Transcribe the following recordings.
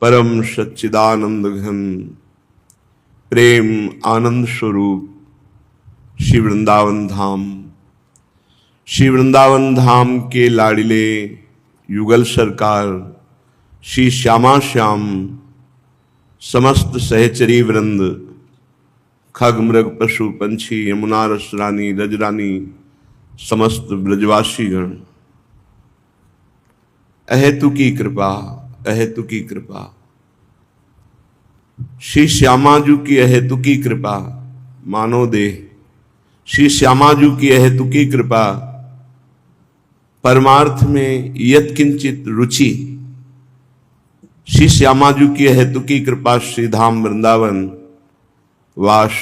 परम सच्चिदानंद घन प्रेम आनंद स्वरूप श्री वृंदावन धाम, श्री वृंदावन धाम के लाडिले युगल सरकार श्री श्यामा श्याम, समस्त सहचरी वृंद, खग मृग पशु पंछी, यमुना रस रानी, रजरानी, समस्त ब्रजवासी गण, अहेतु की कृपा, अहेतु की कृपा, श्री श्यामाजू की अहेतु की कृपा, मानो दे श्री श्यामाजू की अहेतु की कृपा, परमार्थ में यत्किंचित रुचि, श्री श्यामाजू की हेतु की कृपा, श्री धाम वृंदावन वास,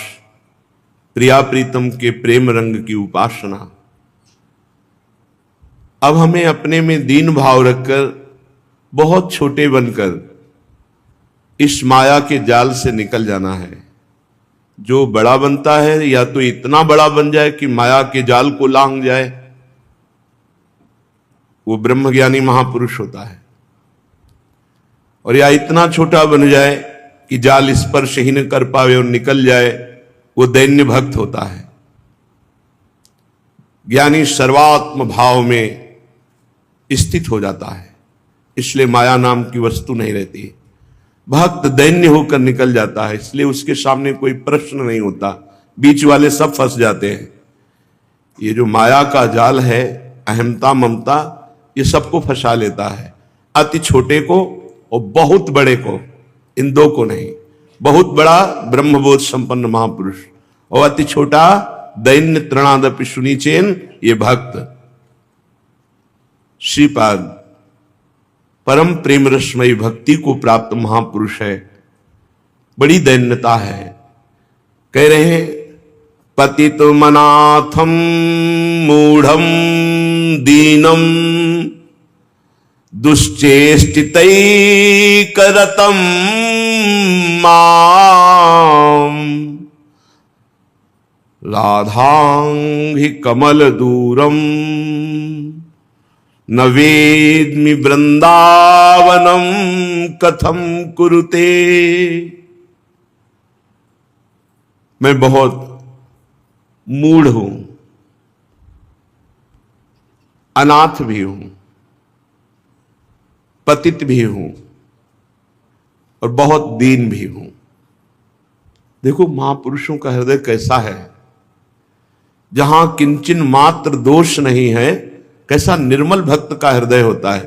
प्रिया प्रीतम के प्रेम रंग की उपासना। अब हमें अपने में दीन भाव रखकर, बहुत छोटे बनकर इस माया के जाल से निकल जाना है। जो बड़ा बनता है या तो इतना बड़ा बन जाए कि माया के जाल को लांघ जाए, वो ब्रह्मज्ञानी महापुरुष होता है, और या इतना छोटा बन जाए कि जाल स्पर्श ही न कर पावे और निकल जाए, वो दैन्य भक्त होता है। ज्ञानी सर्वात्म भाव में स्थित हो जाता है, इसलिए माया नाम की वस्तु नहीं रहती। भक्त दैन्य होकर निकल जाता है, इसलिए उसके सामने कोई प्रश्न नहीं होता, बीच वाले सब फंस जाते हैं। ये जो माया का जाल है, अहमता ममता, ये सबको फंसा लेता है, अति छोटे को और बहुत बड़े को, इन दो को नहीं। बहुत बड़ा ब्रह्मबोध संपन्न महापुरुष और अति छोटा दैन्य तृणादपि सुनीचेन, ये भक्त। श्रीपाद परम प्रेम रसमयी भक्ति को प्राप्त महापुरुष है, बड़ी दैन्यता है। कह रहे हैं पतितो मनाथम मूढ़म दीनम दुश्चेष्टितैकरतम माम राधांघि कमल दूरम न वेद्मि वृंदावनम कथम कुरुते। मैं बहुत मूढ़ हूं, अनाथ भी हूं, पतित भी हूं और बहुत दीन भी हूं। देखो महापुरुषों का हृदय कैसा है, जहां किंचन मात्र दोष नहीं है, कैसा निर्मल भक्त का हृदय होता है।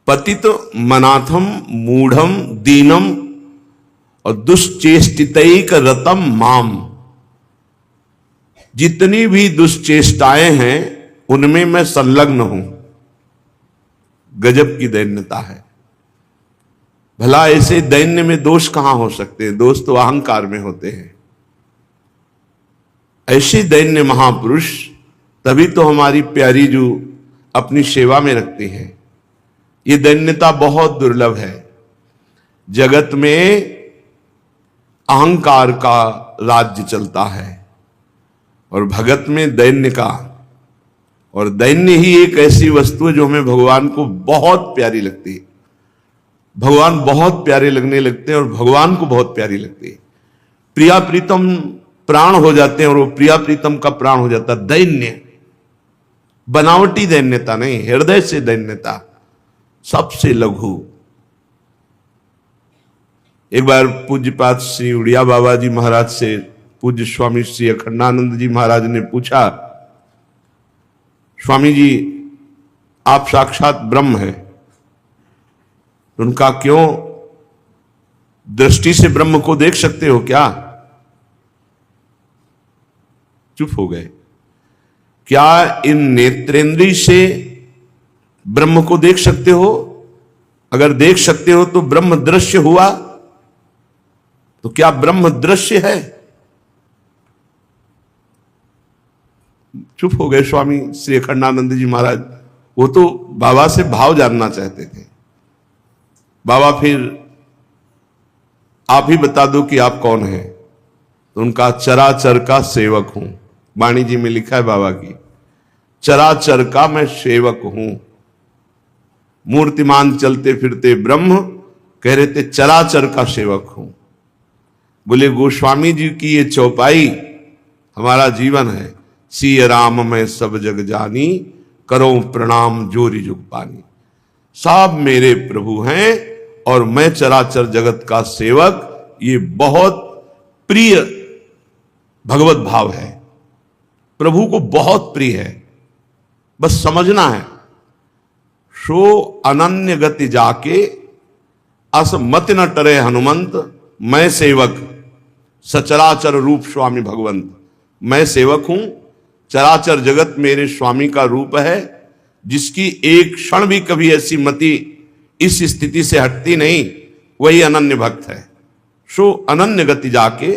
पतित मनाथम मूढ़म दीनम और दुश्चेष्टितैक रतम माम। जितनी भी दुश्चेष्टाएं हैं उनमें मैं संलग्न हूं। गजब की दैन्यता है। भला ऐसे दैन्य में दोष कहां हो सकते हैं? दोष तो अहंकार में होते हैं। ऐसे दैन्य महापुरुष तभी तो हमारी प्यारी जो अपनी सेवा में रखती हैं। ये दैन्यता बहुत दुर्लभ है। जगत में अहंकार का राज्य चलता है और भगत में दैन्य का। और दैन्य ही एक ऐसी वस्तु है जो हमें भगवान को बहुत प्यारी लगती है। भगवान बहुत प्यारे लगने लगते हैं और भगवान को बहुत प्यारी लगती है। प्रिया प्रीतम प्राण हो जाते हैं और वो प्रिया प्रीतम का प्राण हो जाता है। दैन्य, बनावटी दैन्यता नहीं, हृदय से दैन्यता, सबसे लघु। एक बार पूज्यपाद श्री उड़िया बाबा जी महाराज से पूज्य स्वामी श्री अखंडानंद जी महाराज ने पूछा, स्वामी जी आप साक्षात ब्रह्म हैं, उनका क्यों दृष्टि से ब्रह्म को देख सकते हो क्या? चुप हो गए। क्या इन नेत्रेंद्रिय से ब्रह्म को देख सकते हो? अगर देख सकते हो तो ब्रह्म दृश्य हुआ, तो क्या ब्रह्म दृश्य है? चुप हो गए स्वामी श्री अखंडानंद जी महाराज। वो तो बाबा से भाव जानना चाहते थे। बाबा फिर आप ही बता दो कि आप कौन हैं। तो उनका चराचर का सेवक हूं। वाणी जी में लिखा है बाबा की, चराचर का मैं सेवक हूं। मूर्तिमान चलते फिरते ब्रह्म, कह रहे थे चराचर का सेवक हूं। बोले गोस्वामी जी की ये चौपाई हमारा जीवन है। सिय राम मैं सब जग जानी, करो प्रणाम जोरी जुग पानी। सब मेरे प्रभु हैं और मैं चराचर जगत का सेवक। ये बहुत प्रिय भगवत भाव है, प्रभु को बहुत प्रिय है। बस समझना है। सो अनन्य गति जाके अस मत न टरे हनुमंत, मैं सेवक सचराचर रूप स्वामी भगवंत। मैं सेवक हूं, चराचर जगत मेरे स्वामी का रूप है, जिसकी एक क्षण भी कभी ऐसी मति इस स्थिति से हटती नहीं, वही अनन्य भक्त है। सो अनन्य गति जाके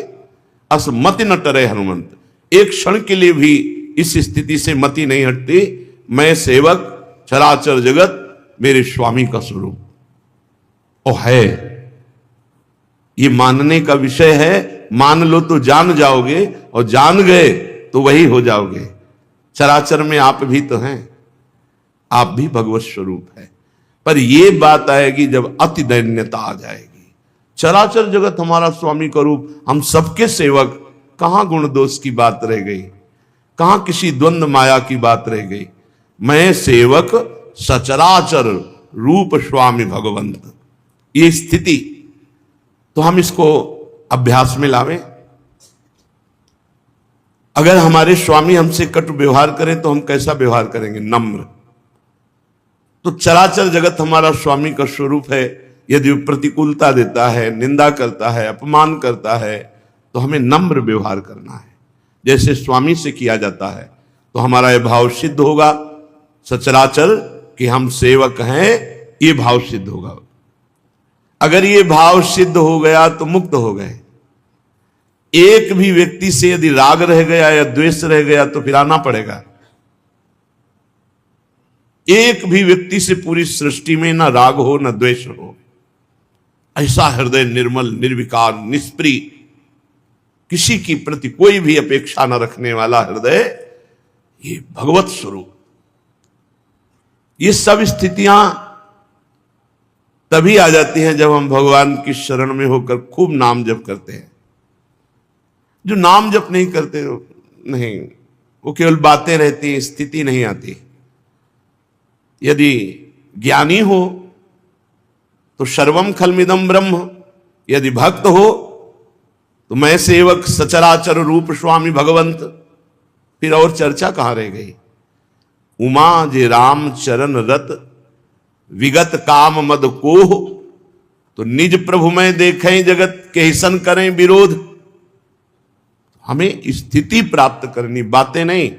अस मति न टरे हनुमंत, एक क्षण के लिए भी इस स्थिति से मति नहीं हटती। मैं सेवक, चराचर जगत मेरे स्वामी का स्वरूप ओ है। ये मानने का विषय है। मान लो तो जान जाओगे, और जान गए तो वही हो जाओगे। चराचर में आप भी तो हैं, आप भी भगवत स्वरूप है। पर यह बात आएगी जब अति दैन्यता आ जाएगी। चराचर जगत हमारा स्वामी का रूप, हम सबके सेवक, कहां गुण दोष की बात रह गई, कहां किसी द्वंद्व माया की बात रह गई। मैं सेवक सचराचर रूप स्वामी भगवंत, ये स्थिति तो हम इसको अभ्यास में लावें। अगर हमारे स्वामी हमसे कटु व्यवहार करें तो हम कैसा व्यवहार करेंगे? नम्र। तो चराचर जगत हमारा स्वामी का स्वरूप है। यदि वो प्रतिकूलता देता है, निंदा करता है, अपमान करता है, तो हमें नम्र व्यवहार करना है, जैसे स्वामी से किया जाता है। तो हमारा यह भाव सिद्ध होगा सचराचर कि हम सेवक हैं, ये भाव सिद्ध होगा। अगर ये भाव सिद्ध हो गया तो मुक्त हो गए। एक भी व्यक्ति से यदि राग रह गया या द्वेष रह गया तो फिर आना पड़ेगा। एक भी व्यक्ति से पूरी सृष्टि में ना राग हो ना द्वेष हो, ऐसा हृदय निर्मल, निर्विकार, निष्प्रिय, किसी की प्रति कोई भी अपेक्षा न रखने वाला हृदय, ये भगवत स्वरूप। ये सब स्थितियां तभी आ जाती हैं जब हम भगवान की शरण में होकर खूब नाम जप करते हैं। जो नाम जप नहीं करते नहीं, वो केवल बातें रहती हैं, स्थिति नहीं आती। यदि ज्ञानी हो तो सर्वम खलमिदम ब्रह्म, यदि भक्त हो तो मैं सेवक सचराचर रूप स्वामी भगवंत, फिर और चर्चा कहां रह गई। उमा जे राम चरण रत विगत काम मद कोह, तो निज प्रभु में देखें जगत के हिसन करें विरोध। हमें स्थिति प्राप्त करनी, बातें नहीं।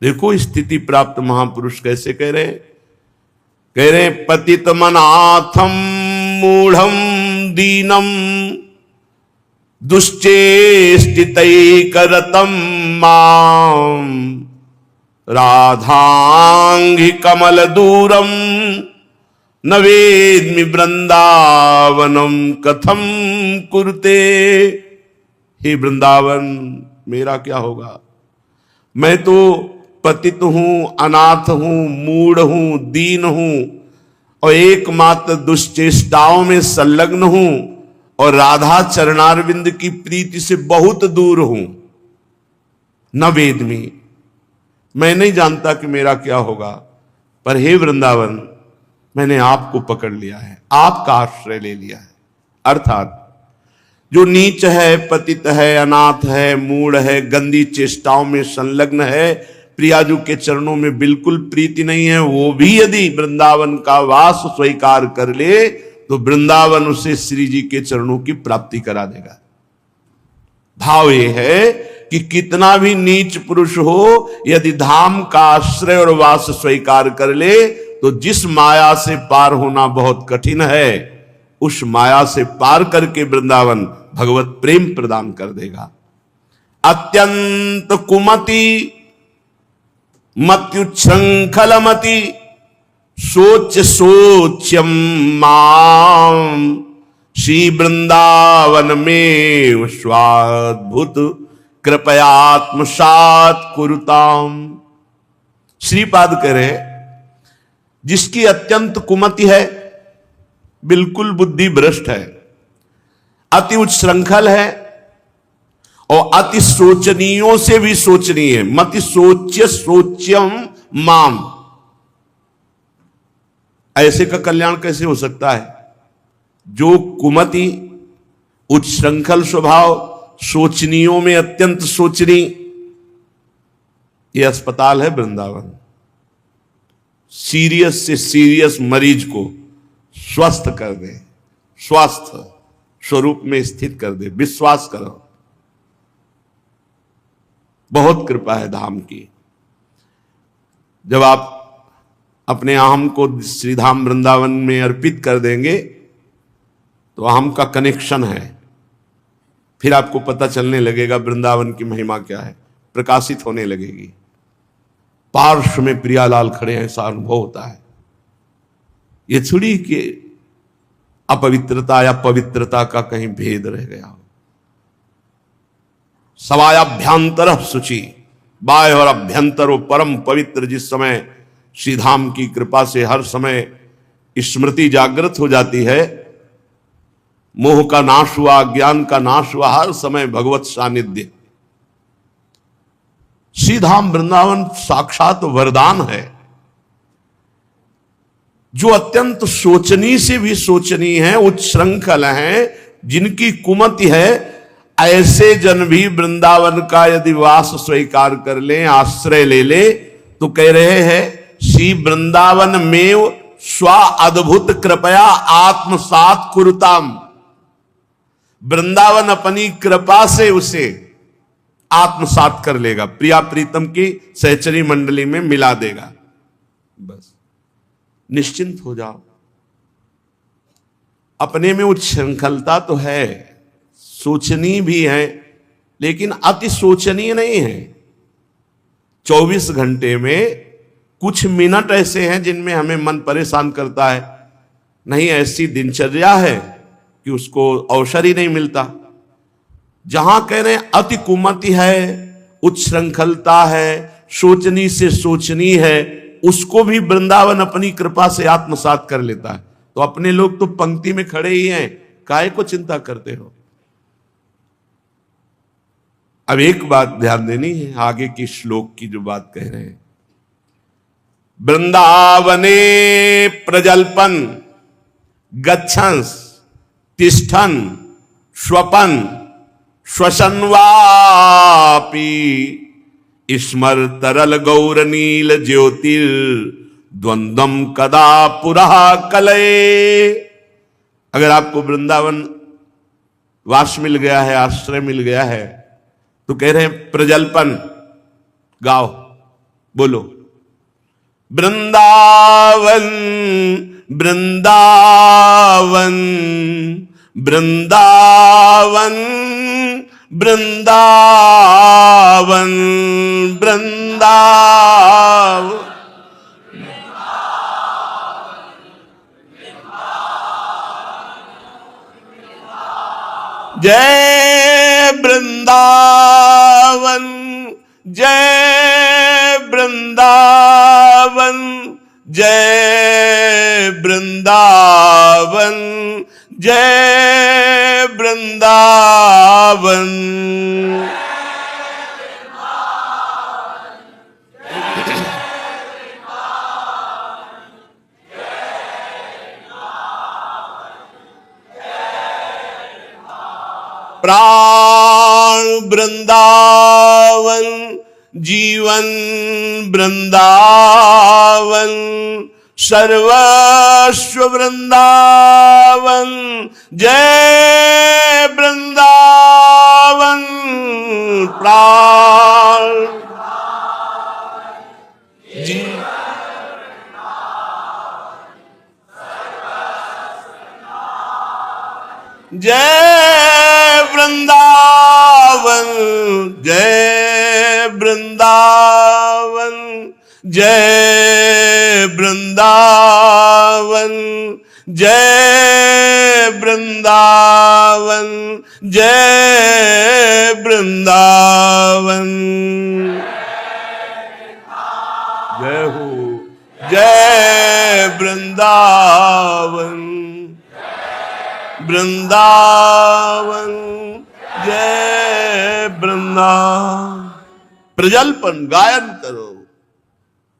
देखो स्थिति प्राप्त महापुरुष कैसे कह रहे पतित मनाथम मूढ़म दीनम दुश्चेष्टितैकरतम माम राधांघि कमल दूरम न वेद्मि वृंदावनम कथम कुरुते। हे वृंदावन, मेरा क्या होगा? मैं तो पतित हूं, अनाथ हूं, मूढ़ हूं, दीन हूं, और एकमात्र दुश्चेष्टाओं में संलग्न हूं, और राधा चरणारविंद की प्रीति से बहुत दूर हूं। न वेदमी, मैं नहीं जानता कि मेरा क्या होगा। पर हे वृंदावन, मैंने आपको पकड़ लिया है, आपका आश्रय ले लिया है। अर्थात जो नीच है, पतित है, अनाथ है, मूढ़ है, गंदी चेष्टाओं में संलग्न है, प्रियाजू के चरणों में बिल्कुल प्रीति नहीं है, वो भी यदि वृंदावन का वास स्वीकार कर ले तो वृंदावन उसे श्री जी के चरणों की प्राप्ति करा देगा। भाव ये है कि कितना भी नीच पुरुष हो, यदि धाम का आश्रय और वास स्वीकार कर ले तो जिस माया से पार होना बहुत कठिन है, उस माया से पार करके वृंदावन भगवत प्रेम प्रदान कर देगा। अत्यंत कुमति मत्युच्छृंखलमति सोच सोच्यम माम श्री वृंदावन में स्वाद्भुत कृपयात्मसात कुरुताम। श्रीपाद कह रहे जिसकी अत्यंत कुमति है, बिल्कुल बुद्धि भ्रष्ट है, अति उच्छृंखल है और अति सोचनीयों से भी सोचनीय है। मति सोच्य सोच्यम माम, ऐसे का कल्याण कैसे हो सकता है? जो कुमति, उच्छृंखल स्वभाव, सोचनीयों में अत्यंत सोचनी, यह अस्पताल है वृंदावन। सीरियस से सीरियस मरीज को स्वस्थ कर दे, स्वस्थ स्वरूप में स्थित कर दे। विश्वास करो, बहुत कृपा है धाम की। जब आप अपने अहम को श्रीधाम वृंदावन में अर्पित कर देंगे तो अहम का कनेक्शन है, फिर आपको पता चलने लगेगा वृंदावन की महिमा क्या है, प्रकाशित होने लगेगी। पार्श्व में प्रियालाल खड़े हैं, ऐसा अनुभव होता है। ये थोड़ी कि अपवित्रता या पवित्रता का कहीं भेद रह गया हो। सवायाभ्यंतर शुचि, बाह्य और अभ्यंतर वो परम पवित्र। जिस समय श्रीधाम की कृपा से हर समय स्मृति जागृत हो जाती है, मोह का नाश हुआ, ज्ञान का नाश हुआ, हर समय भगवत सानिध्य। श्रीधाम वृंदावन साक्षात वरदान है, जो अत्यंत सोचनी से भी सोचनी है, उच्छृंखल है, जिनकी कुमति है। ऐसे जन भी वृंदावन का यदि वास स्वीकार कर ले, आश्रय ले ले, तो कह रहे हैं श्री वृंदावन में स्व अद्भुत कृपया आत्मसात कुरुताम। वृंदावन अपनी कृपा से उसे आत्मसात कर लेगा, प्रिया प्रीतम की सहचरी मंडली में मिला देगा। बस निश्चिंत हो जाओ। अपने में उच्छृंखलता तो है, सोचनी भी है, लेकिन अति सोचनीय नहीं है। 24 घंटे में कुछ मिनट ऐसे हैं जिनमें हमें मन परेशान करता है। नहीं, ऐसी दिनचर्या है कि उसको अवसर ही नहीं मिलता। जहां कह रहे हैं अति कुमति है, उच्छृंखलता है, सोचनी से सोचनी है, उसको भी वृंदावन अपनी कृपा से आत्मसात कर लेता है। तो अपने लोग तो पंक्ति में खड़े ही हैं, काहे को चिंता करते हो? अब एक बात ध्यान देनी है, आगे की श्लोक की जो बात कह रहे हैं। वृंदावने प्रजल्पन गच्छंस तिष्ठन स्वपन श्वसन्वापि स्मर तरल गौर नील ज्योतिर द्वंद्वम कदा पुरः कलये। अगर आपको वृंदावन वास मिल गया है, आश्रय मिल गया है, तो कह रहे हैं प्रजल्पन गाओ, बोलो वृंदावन वृंदावन वृंदावन वृंदावन वृंदावन। जय वृंदावन, जय वृंदावन, जय वृंदावन, जय वृंदावन। प्राण वृंदावन, जीवन वृंदावन, सर्वस्व वृंदावन, जय वृंदावन। प्राण जय वृंदावन, जय वृंदावन, जय वृंदावन, जय वृंदावन, जय वृंदावन। जय हो जय वृंदावन, वृंदावन जय वृंदावन। प्रजल्पन गायन करो।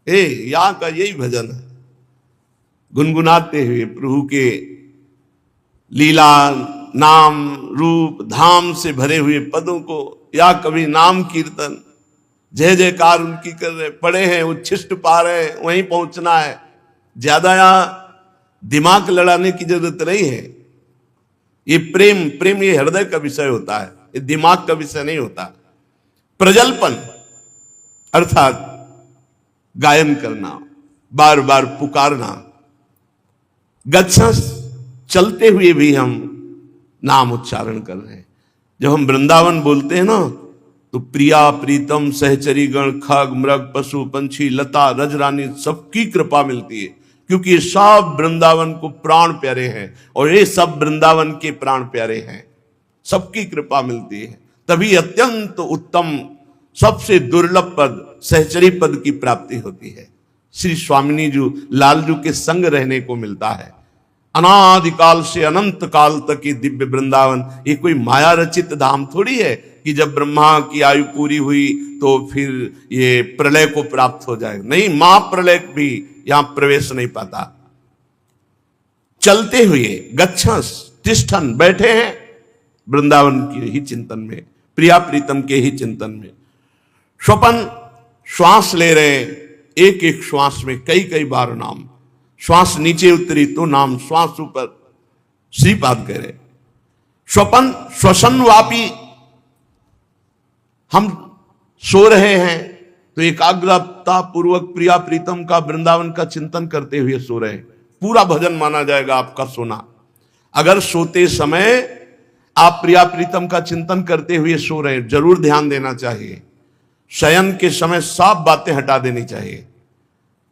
यहां का यही भजन है, गुनगुनाते हुए प्रभु के लीला नाम रूप धाम से भरे हुए पदों को, या कभी नाम कीर्तन जय जयकार उनकी कर रहे, पड़े हैं, उच्छिष्ट पा रहे हैं, वहीं पहुंचना है। ज्यादा यहां दिमाग लड़ाने की जरूरत नहीं है। ये प्रेम, प्रेम ये हृदय का विषय होता है, ये दिमाग का विषय नहीं होता। प्रजल्पन अर्थात गायन करना, बार बार पुकारना। गच्छस, चलते हुए भी हम नाम उच्चारण कर रहे हैं। जब हम वृंदावन बोलते हैं ना, तो प्रिया प्रीतम सहचरी गण खग मृग पशु पंछी लता रजरानी सबकी कृपा मिलती है, क्योंकि ये सब वृंदावन को प्राण प्यारे हैं और ये सब वृंदावन के प्राण प्यारे हैं। सबकी कृपा मिलती है, तभी अत्यंत उत्तम सबसे दुर्लभ पद सहचरी पद की प्राप्ति होती है। श्री स्वामिनी जी लालजू के संग रहने को मिलता है। अनादिकाल से अनंत काल तक ये दिव्य वृंदावन ये कोई माया रचित धाम थोड़ी है कि जब ब्रह्मा की आयु पूरी हुई तो फिर ये प्रलय को प्राप्त हो जाए। नहीं, महाप्रलय भी यहां प्रवेश नहीं पाता। चलते हुए गच्छस, तिष्ठन, बैठे हैं वृंदावन के ही चिंतन में, प्रिया प्रीतम के ही चिंतन में। स्वपन, श्वास ले रहे, एक एक श्वास में कई कई बार नाम। श्वास नीचे उतरी तो नाम, श्वास ऊपर श्रीपाद कह रहे। स्वपन, श्वसन वापी, हम सो रहे हैं तो एकाग्रता पूर्वक प्रिया प्रीतम का वृंदावन का चिंतन करते हुए सो रहे हैं। पूरा भजन माना जाएगा आपका सोना। अगर सोते समय आप प्रिया प्रीतम का चिंतन करते हुए सो रहे हैं, जरूर ध्यान देना चाहिए। शयन के समय सब बातें हटा देनी चाहिए।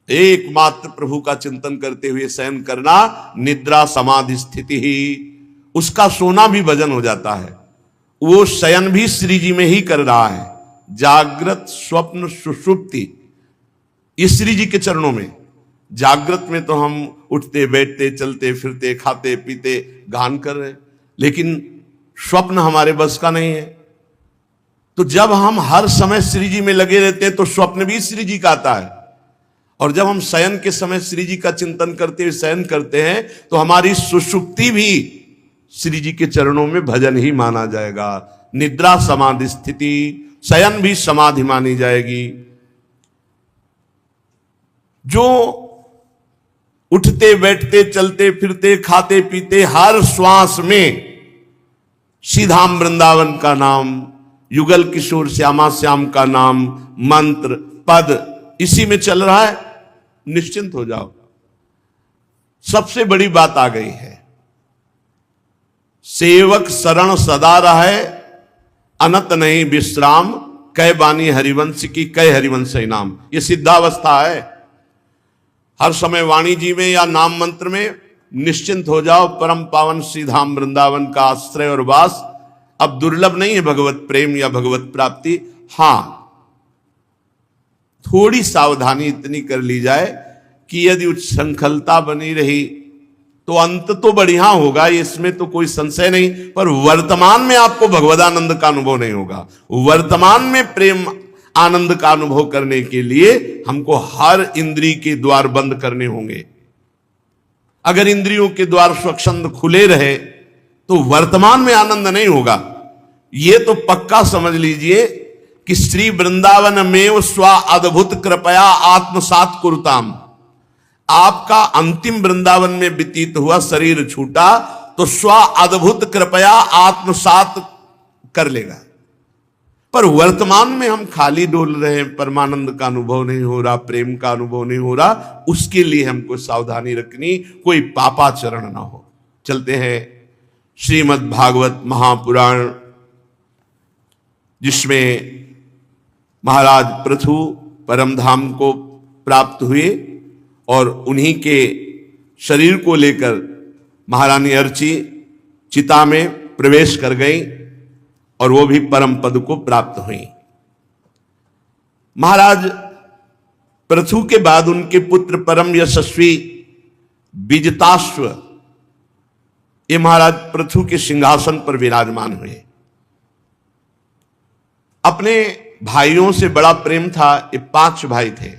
एकमात्र प्रभु का चिंतन करते हुए शयन करना, निद्रा समाधि स्थिति ही, उसका सोना भी भजन हो जाता है। वो शयन भी श्री जी में ही कर रहा है। जागृत स्वप्न सुषुप्ति ये श्री जी के चरणों में। जागृत में तो हम उठते बैठते चलते फिरते खाते पीते गान कर रहे हैं, लेकिन स्वप्न हमारे बस का नहीं है। तो जब हम हर समय श्री जी में लगे रहते हैं तो स्वप्न भी श्री जी का आता है, और जब हम शयन के समय श्री जी का चिंतन करते हुए शयन करते हैं तो हमारी सुषुप्ति भी श्री जी के चरणों में भजन ही माना जाएगा। निद्रा समाधि स्थिति, शयन भी समाधि मानी जाएगी। जो उठते बैठते चलते फिरते खाते पीते हर श्वास में श्रीधाम वृंदावन का नाम, युगल किशोर श्यामा श्याम का नाम, मंत्र पद इसी में चल रहा है, निश्चिंत हो जाओ। सबसे बड़ी बात आ गई है, सेवक शरण सदा रहे, अनत नहीं विश्राम, कै बानी हरिवंश की कै हरिवंश नाम। ये सिद्धावस्था है। हर समय वाणी जी में या नाम मंत्र में निश्चिंत हो जाओ। परम पावन श्री धाम वृंदावन का आश्रय और वास अब दुर्लभ नहीं है भगवत प्रेम या भगवत प्राप्ति। हां, थोड़ी सावधानी इतनी कर ली जाए कि यदि उच्छृंखलता बनी रही तो अंत तो बढ़िया होगा, इसमें तो कोई संशय नहीं, पर वर्तमान में आपको भगवदानंद का अनुभव नहीं होगा। वर्तमान में प्रेम आनंद का अनुभव करने के लिए हमको हर इंद्रिय के द्वार बंद करने होंगे। अगर इंद्रियों के द्वार स्वच्छंद खुले रहे तो वर्तमान में आनंद नहीं होगा। ये तो पक्का समझ लीजिए कि श्री वृंदावन में स्व अद्भुत कृपया आत्मसात कुरुताम। आपका अंतिम वृंदावन में व्यतीत हुआ शरीर छूटा तो स्व अद्भुत कृपया आत्मसात कर लेगा। पर वर्तमान में हम खाली डोल रहे हैं, परमानंद का अनुभव नहीं हो रहा, प्रेम का अनुभव नहीं हो रहा। उसके लिए हमको सावधानी रखनी, कोई पापाचरण ना हो। चलते हैं श्रीमद् भागवत महापुराण, जिसमें महाराज पृथु परम धाम को प्राप्त हुए और उन्हीं के शरीर को लेकर महारानी अर्ची चिता में प्रवेश कर गई और वो भी परम पद को प्राप्त हुई। महाराज पृथु के बाद उनके पुत्र परम यशस्वी विजिताश्व ये महाराज पृथु के सिंहासन पर विराजमान हुए। अपने भाइयों से बड़ा प्रेम था, ये 5 भाई थे,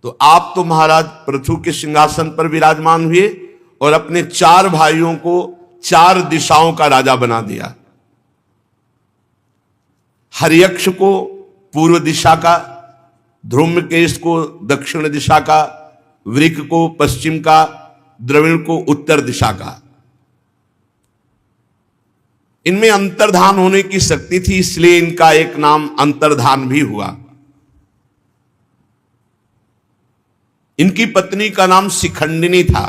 तो आप तो महाराज पृथु के सिंहासन पर विराजमान हुए और अपने 4 भाइयों को 4 दिशाओं का राजा बना दिया। हर्यक्ष को पूर्व दिशा का, ध्रुमकेश को दक्षिण दिशा का, वृक को पश्चिम का, द्रविण को उत्तर दिशा का। इनमें अंतर्धान होने की शक्ति थी, इसलिए इनका एक नाम अंतर्धान भी हुआ। इनकी पत्नी का नाम शिखंडिनी था।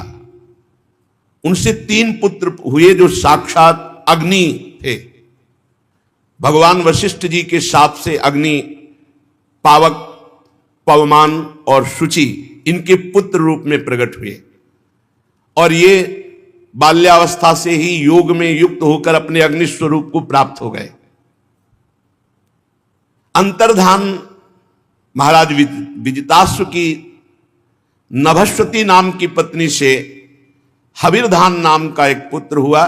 उनसे 3 पुत्र हुए जो साक्षात अग्नि थे। भगवान वशिष्ठ जी के शाप से अग्नि, पावक, पवमान और शुचि इनके पुत्र रूप में प्रकट हुए और ये बाल्यावस्था से ही योग में युक्त होकर अपने अग्नि स्वरूप को प्राप्त हो गए। अंतर्धान महाराज विजिताश्व की नभस्वती नाम की पत्नी से हविर्धान नाम का एक पुत्र हुआ।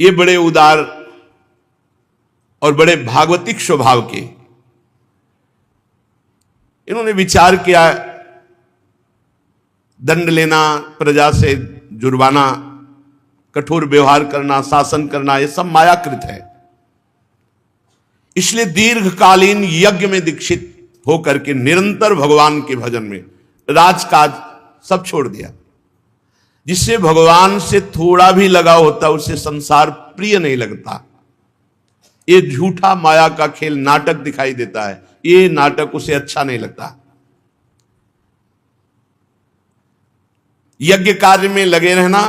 ये बड़े उदार और बड़े भागवतिक स्वभाव के। इन्होंने विचार किया दंड लेना, प्रजा से जुर्माना, कठोर व्यवहार करना, शासन करना, यह सब मायाकृत है। इसलिए दीर्घकालीन यज्ञ में दीक्षित होकर के निरंतर भगवान के भजन में राजकाज सब छोड़ दिया। जिससे भगवान से थोड़ा भी लगाव होता उसे संसार प्रिय नहीं लगता। ये झूठा माया का खेल, नाटक दिखाई देता है, ये नाटक उसे अच्छा नहीं लगता। यज्ञ कार्य में लगे रहना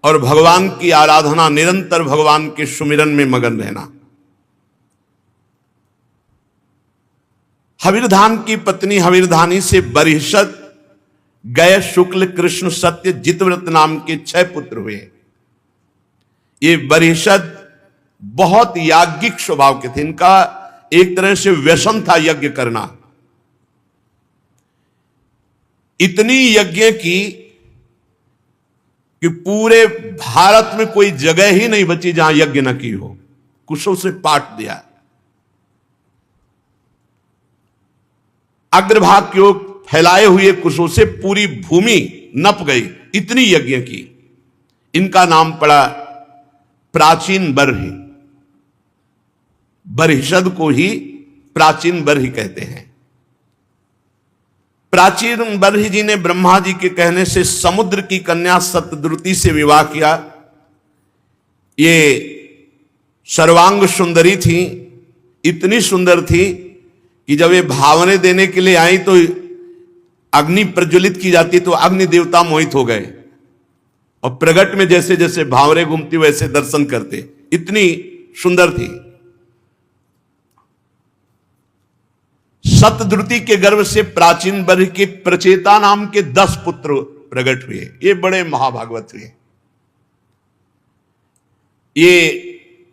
और भगवान की आराधना, निरंतर भगवान के सुमिरन में मगन रहना। हविर्धान की पत्नी हविर्धानी से बरिहसद, गय, शुक्ल, कृष्ण, सत्य, जितव्रत नाम के 6 पुत्र हुए। ये बरिहसद बहुत याज्ञिक स्वभाव के थे। इनका एक तरह से व्यसन था यज्ञ करना। इतनी यज्ञ की कि पूरे भारत में कोई जगह ही नहीं बची जहां यज्ञ न की हो। कुशों से पाट दिया। अग्रभाग की ओर फैलाए हुए कुशों से पूरी भूमि नप गई, इतनी यज्ञ की। इनका नाम पड़ा प्राचीन बर्हि। बरिहसद को ही प्राचीन बर्हि कहते हैं। प्राचीन बर्हि जी ने ब्रह्मा जी के कहने से समुद्र की कन्या सतद्रुति से विवाह किया। ये सर्वांग सुंदरी थी, इतनी सुंदर थी कि जब ये भावने देने के लिए आई तो अग्नि प्रज्वलित की जाती तो अग्नि देवता मोहित हो गए और प्रगट में जैसे जैसे भावरे घूमती वैसे दर्शन करते, इतनी सुंदर थी। सतद्रुति के गर्भ से प्राचीन बर्हि के प्रचेता नाम के 10 पुत्र प्रकट हुए। ये बड़े महाभागवत हुए। ये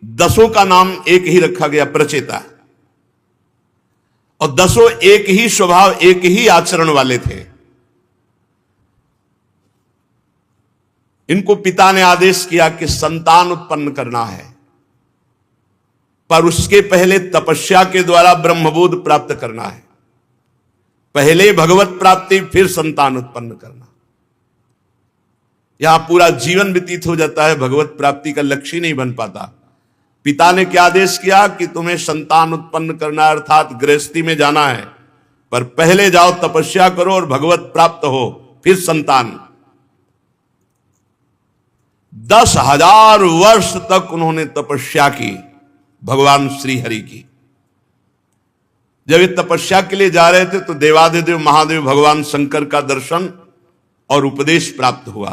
10 का नाम एक ही रखा गया, प्रचेता। और 10 एक ही स्वभाव, एक ही आचरण वाले थे। इनको पिता ने आदेश किया कि संतान उत्पन्न करना है, पर उसके पहले तपस्या के द्वारा ब्रह्मबोध प्राप्त करना है। पहले भगवत प्राप्ति, फिर संतान उत्पन्न करना। यहां पूरा जीवन व्यतीत हो जाता है, भगवत प्राप्ति का लक्ष्य नहीं बन पाता। पिता ने क्या आदेश किया कि तुम्हें संतान उत्पन्न करना, अर्थात गृहस्थी में जाना है, पर पहले जाओ तपस्या करो और भगवत प्राप्त हो, फिर संतान। 10,000 वर्ष तक उन्होंने तपस्या की भगवान श्री हरि की। जब ये तपस्या के लिए जा रहे थे तो देवादिदेव महादेव भगवान शंकर का दर्शन और उपदेश प्राप्त हुआ।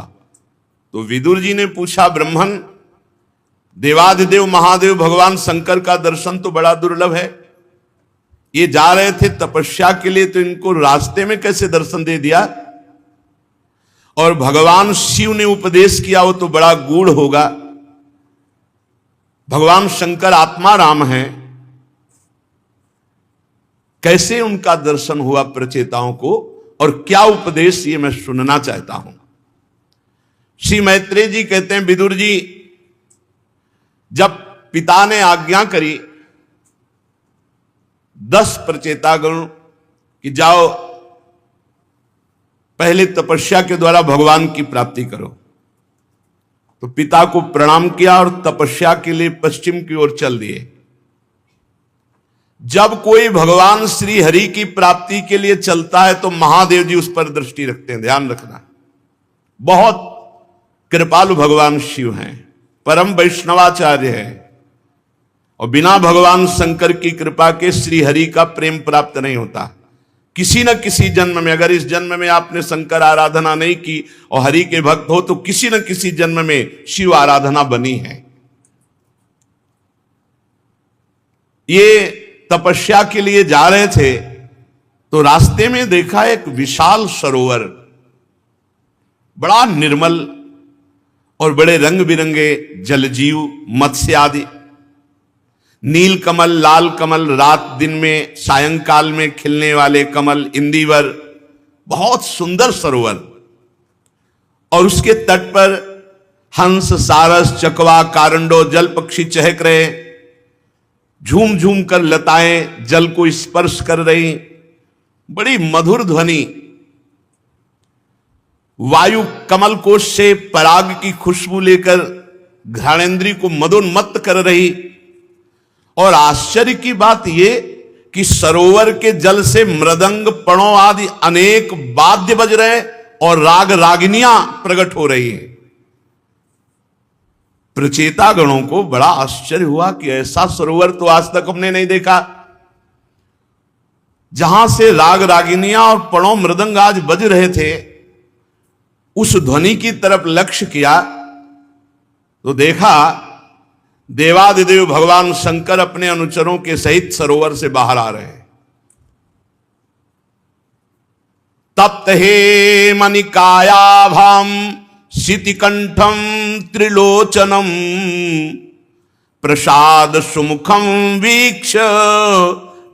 तो विदुर जी ने पूछा, ब्रह्मन, देवादिदेव महादेव भगवान शंकर का दर्शन तो बड़ा दुर्लभ है, ये जा रहे थे तपस्या के लिए तो इनको रास्ते में कैसे दर्शन दे दिया? और भगवान शिव ने उपदेश किया वो तो बड़ा गूढ़ होगा। भगवान शंकर आत्मा राम है, कैसे उनका दर्शन हुआ प्रचेताओं को और क्या उपदेश, ये मैं सुनना चाहता हूं। श्री मैत्रेय जी कहते हैं, विदुर जी, जब पिता ने आज्ञा करी 10 प्रचेतागण कि जाओ पहले तपस्या के द्वारा भगवान की प्राप्ति करो, तो पिता को प्रणाम किया और तपस्या के लिए पश्चिम की ओर चल दिए। जब कोई भगवान श्री हरि की प्राप्ति के लिए चलता है तो महादेव जी उस पर दृष्टि रखते हैं, ध्यान रखना। बहुत कृपालु भगवान शिव हैं, परम वैष्णवाचार्य है, और बिना भगवान शंकर की कृपा के श्री हरि का प्रेम प्राप्त नहीं होता। किसी न किसी जन्म में, अगर इस जन्म में आपने शंकर आराधना नहीं की और हरि के भक्त हो, तो किसी न किसी जन्म में शिव आराधना बनी है। ये तपस्या के लिए जा रहे थे तो रास्ते में देखा एक विशाल सरोवर, बड़ा निर्मल और बड़े रंग बिरंगे जलजीव, मत्स्य आदि, नील कमल, लाल कमल, रात दिन में सायंकाल में खिलने वाले कमल, इंदिवर, बहुत सुंदर सरोवर। और उसके तट पर हंस, सारस, चकवा, कारंडो, जल पक्षी चहक रहे, झूम झूम कर लताएं जल को स्पर्श कर रही, बड़ी मधुर ध्वनि। वायु कमल कोश से पराग की खुशबू लेकर घ्राणेन्द्रिय को मदोन्मत्त कर रही। और आश्चर्य की बात यह कि सरोवर के जल से मृदंग, पणों आदि अनेक वाद्य बज रहे और राग रागिनियां प्रकट हो रही हैं। प्रचेता गणों को बड़ा आश्चर्य हुआ कि ऐसा सरोवर तो आज तक हमने नहीं देखा, जहां से राग रागिनियां और पणों मृदंग आज बज रहे थे। उस ध्वनि की तरफ लक्ष्य किया तो देखा देवादिदेव भगवान शंकर अपने अनुचरों के सहित सरोवर से बाहर आ रहे हैं। तप्त हे मनिकायाभाम शितिकंठम त्रिलोचनम प्रसाद सुमुखम वीक्ष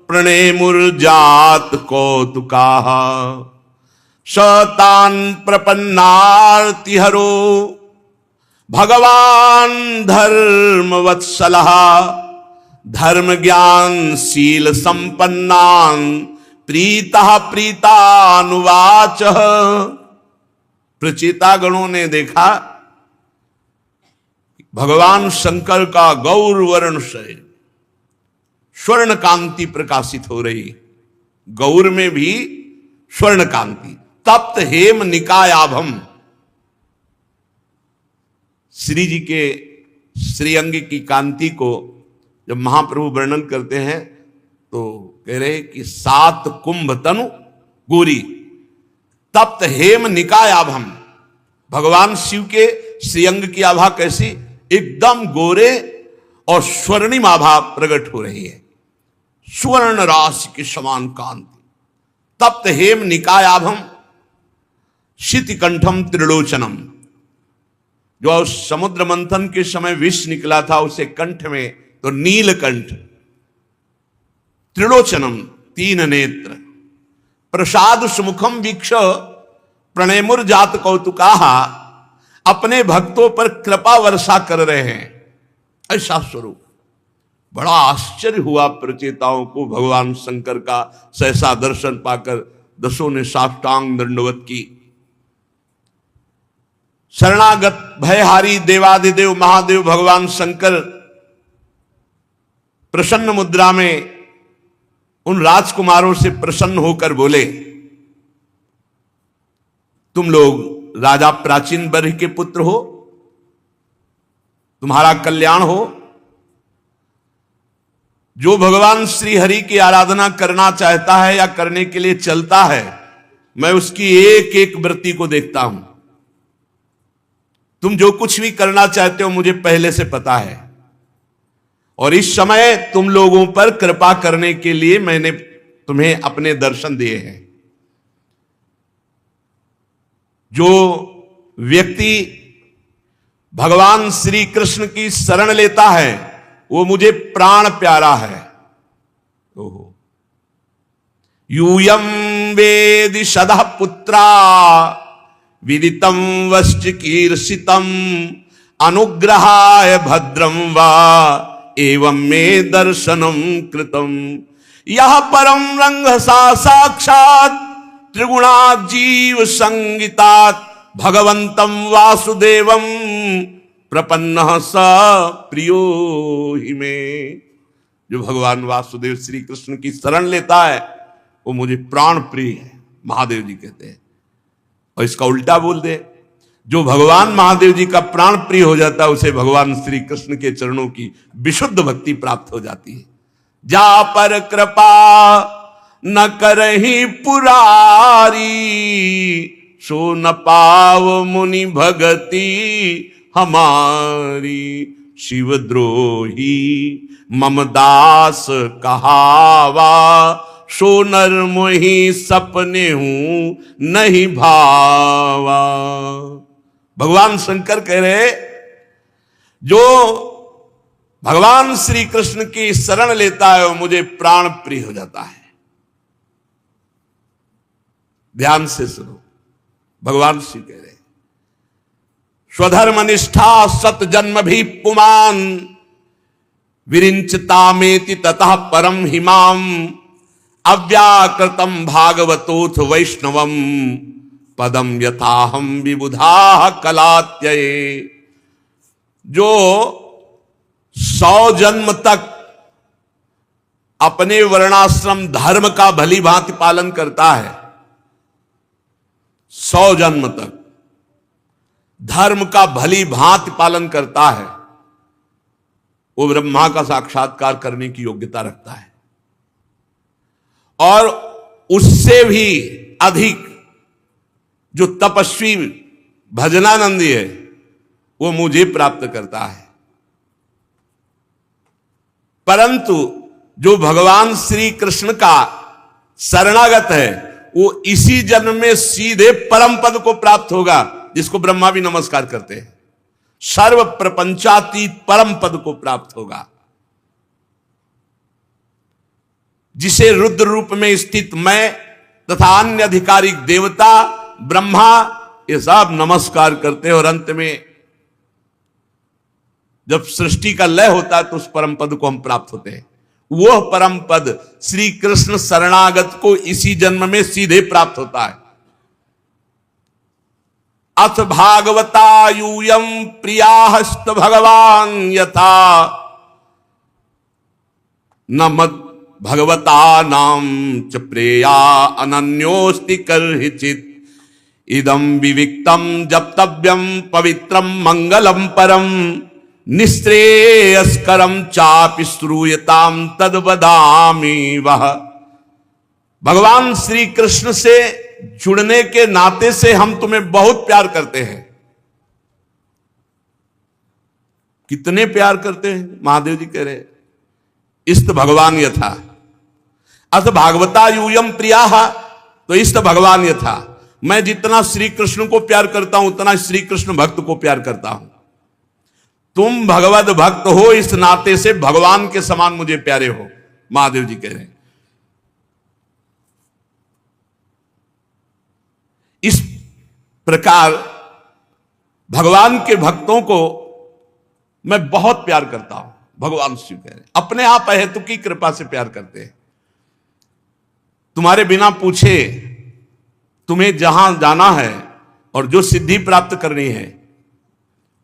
प्रणेमुर्जात कौतुकाः शतान प्रपन्नार्तिहरो भगवान धर्म वत्सलः धर्म ज्ञान शील संपन्नान प्रीतः प्रीतानुवाच। प्रचेतागणों ने देखा भगवान शंकर का गौर वर्ण शरीर, स्वर्ण कांति प्रकाशित हो रही, गौर में भी स्वर्ण कांति। तप्त हेम निकायाभम, श्री जी के श्रीअंग की कांति को जब महाप्रभु वर्णन करते हैं तो कह रहे कि 7 कुंभ तनु गोरी। तप्त हेम निकायाभम, भगवान शिव के श्रीअंग की आभा कैसी, एकदम गोरे और स्वर्णिम आभा प्रकट हो रही है, स्वर्ण राशि के समान कांति। तप्त हेम निकायाभम शितिकंठम त्रिलोचनम, जो समुद्र मंथन के समय विष निकला था उसे कंठ में तो नीलकंठ, त्रिलोचनम 3 नेत्र, प्रसाद सुमुखम वीक्ष प्रणेमुर्जात कौतुकाः, अपने भक्तों पर कृपा वर्षा कर रहे हैं, ऐसा स्वरूप। बड़ा आश्चर्य हुआ प्रचेताओं को भगवान शंकर का सहसा दर्शन पाकर। दसों ने साष्टांग दंडवत की। शरणागत भयहारी देवादिदेव महादेव भगवान शंकर प्रसन्न मुद्रा में उन राजकुमारों से प्रसन्न होकर बोले, तुम लोग राजा प्राचीन बर्ह के पुत्र हो, तुम्हारा कल्याण हो। जो भगवान श्री हरि की आराधना करना चाहता है या करने के लिए चलता है, मैं उसकी एक एक वृत्ति को देखता हूं। तुम जो कुछ भी करना चाहते हो मुझे पहले से पता है, और इस समय तुम लोगों पर कृपा करने के लिए मैंने तुम्हें अपने दर्शन दिए हैं। जो व्यक्ति भगवान श्री कृष्ण की शरण लेता है वो मुझे प्राण प्यारा है। ओहो, यूयम वेदि सदः पुत्रा विदितं वश्चिकीर्षितम् अनुग्रहाय भद्रं वा एवं मे दर्शनं कृतम्। यह परम रंग सा साक्षात त्रिगुणात् जीव संगितात् भगवंतं वासुदेवं प्रपन्नः स प्रियो हि मे। जो भगवान वासुदेव श्री कृष्ण की शरण लेता है वो मुझे प्राण प्रिय है, महादेव जी कहते हैं। और इसका उल्टा बोल दे, जो भगवान महादेव जी का प्राण प्रिय हो जाता है उसे भगवान श्री कृष्ण के चरणों की विशुद्ध भक्ति प्राप्त हो जाती है। जा पर कृपा न करही पुरारी, सो न पाव मुनि भगति हमारी। शिवद्रोही मम दास कहावा, सो नर मोहि सपने हूं नहीं भावा। भगवान शंकर कह रहे, जो भगवान श्री कृष्ण की शरण लेता है वो मुझे प्राण प्रिय हो जाता है। ध्यान से सुनो, भगवान श्री कह रहे, स्वधर्म निष्ठा सत जन्म भी पुमान, विरिंचतामेति ततः परम हिमाम, अव्याकृतम भागवतोथ वैष्णवम, पदम यथाहम विबुधा कलात्यये। जो 100 जन्म तक अपने वर्णाश्रम धर्म का भली भांति पालन करता है, 100 जन्म तक धर्म का भली भांति पालन करता है, वो ब्रह्मा का साक्षात्कार करने की योग्यता रखता है। और उससे भी अधिक जो तपस्वी भजनानंदी है वो मुझे प्राप्त करता है। परंतु जो भगवान श्री कृष्ण का शरणागत है वो इसी जन्म में सीधे परम पद को प्राप्त होगा, जिसको ब्रह्मा भी नमस्कार करते हैं। सर्व प्रपंचातीत परम पद को प्राप्त होगा, जिसे रुद्र रूप में स्थित मैं तथा अन्य अधिकारिक देवता ब्रह्मा ये सब नमस्कार करते हैं। और अंत में जब सृष्टि का लय होता है तो उस परम पद को हम प्राप्त होते हैं। वह परम पद श्री कृष्ण शरणागत को इसी जन्म में सीधे प्राप्त होता है। अथ भागवता यूयम प्रियास्त भगवान यथा, न मद भगवता नाम च प्रेया अनन्योस्ति कर्हिचित। इदम विविक्तम जप्तव्यम पवित्रम मंगलम परम, निश्रेयस्करम चापि श्रूयताम तद वदामि वह। भगवान श्री कृष्ण से जुड़ने के नाते से हम तुम्हें बहुत प्यार करते हैं। कितने प्यार करते हैं? महादेव जी कह रहे, इस्त भगवान यथा। अथ भागवता यूयम प्रिया, तो इस्त भगवान यथा, मैं जितना श्री कृष्ण को प्यार करता हूं उतना श्री कृष्ण भक्त को प्यार करता हूं। तुम भगवत भक्त हो, इस नाते से भगवान के समान मुझे प्यारे हो, महादेव जी कह रहे हैं। इस प्रकार भगवान के भक्तों को मैं बहुत प्यार करता हूं। भगवान शिव कह रहे हैं, अपने आप अहेतु की कृपा से प्यार करते हैं। तुम्हारे बिना पूछे तुम्हें जहां जाना है और जो सिद्धि प्राप्त करनी है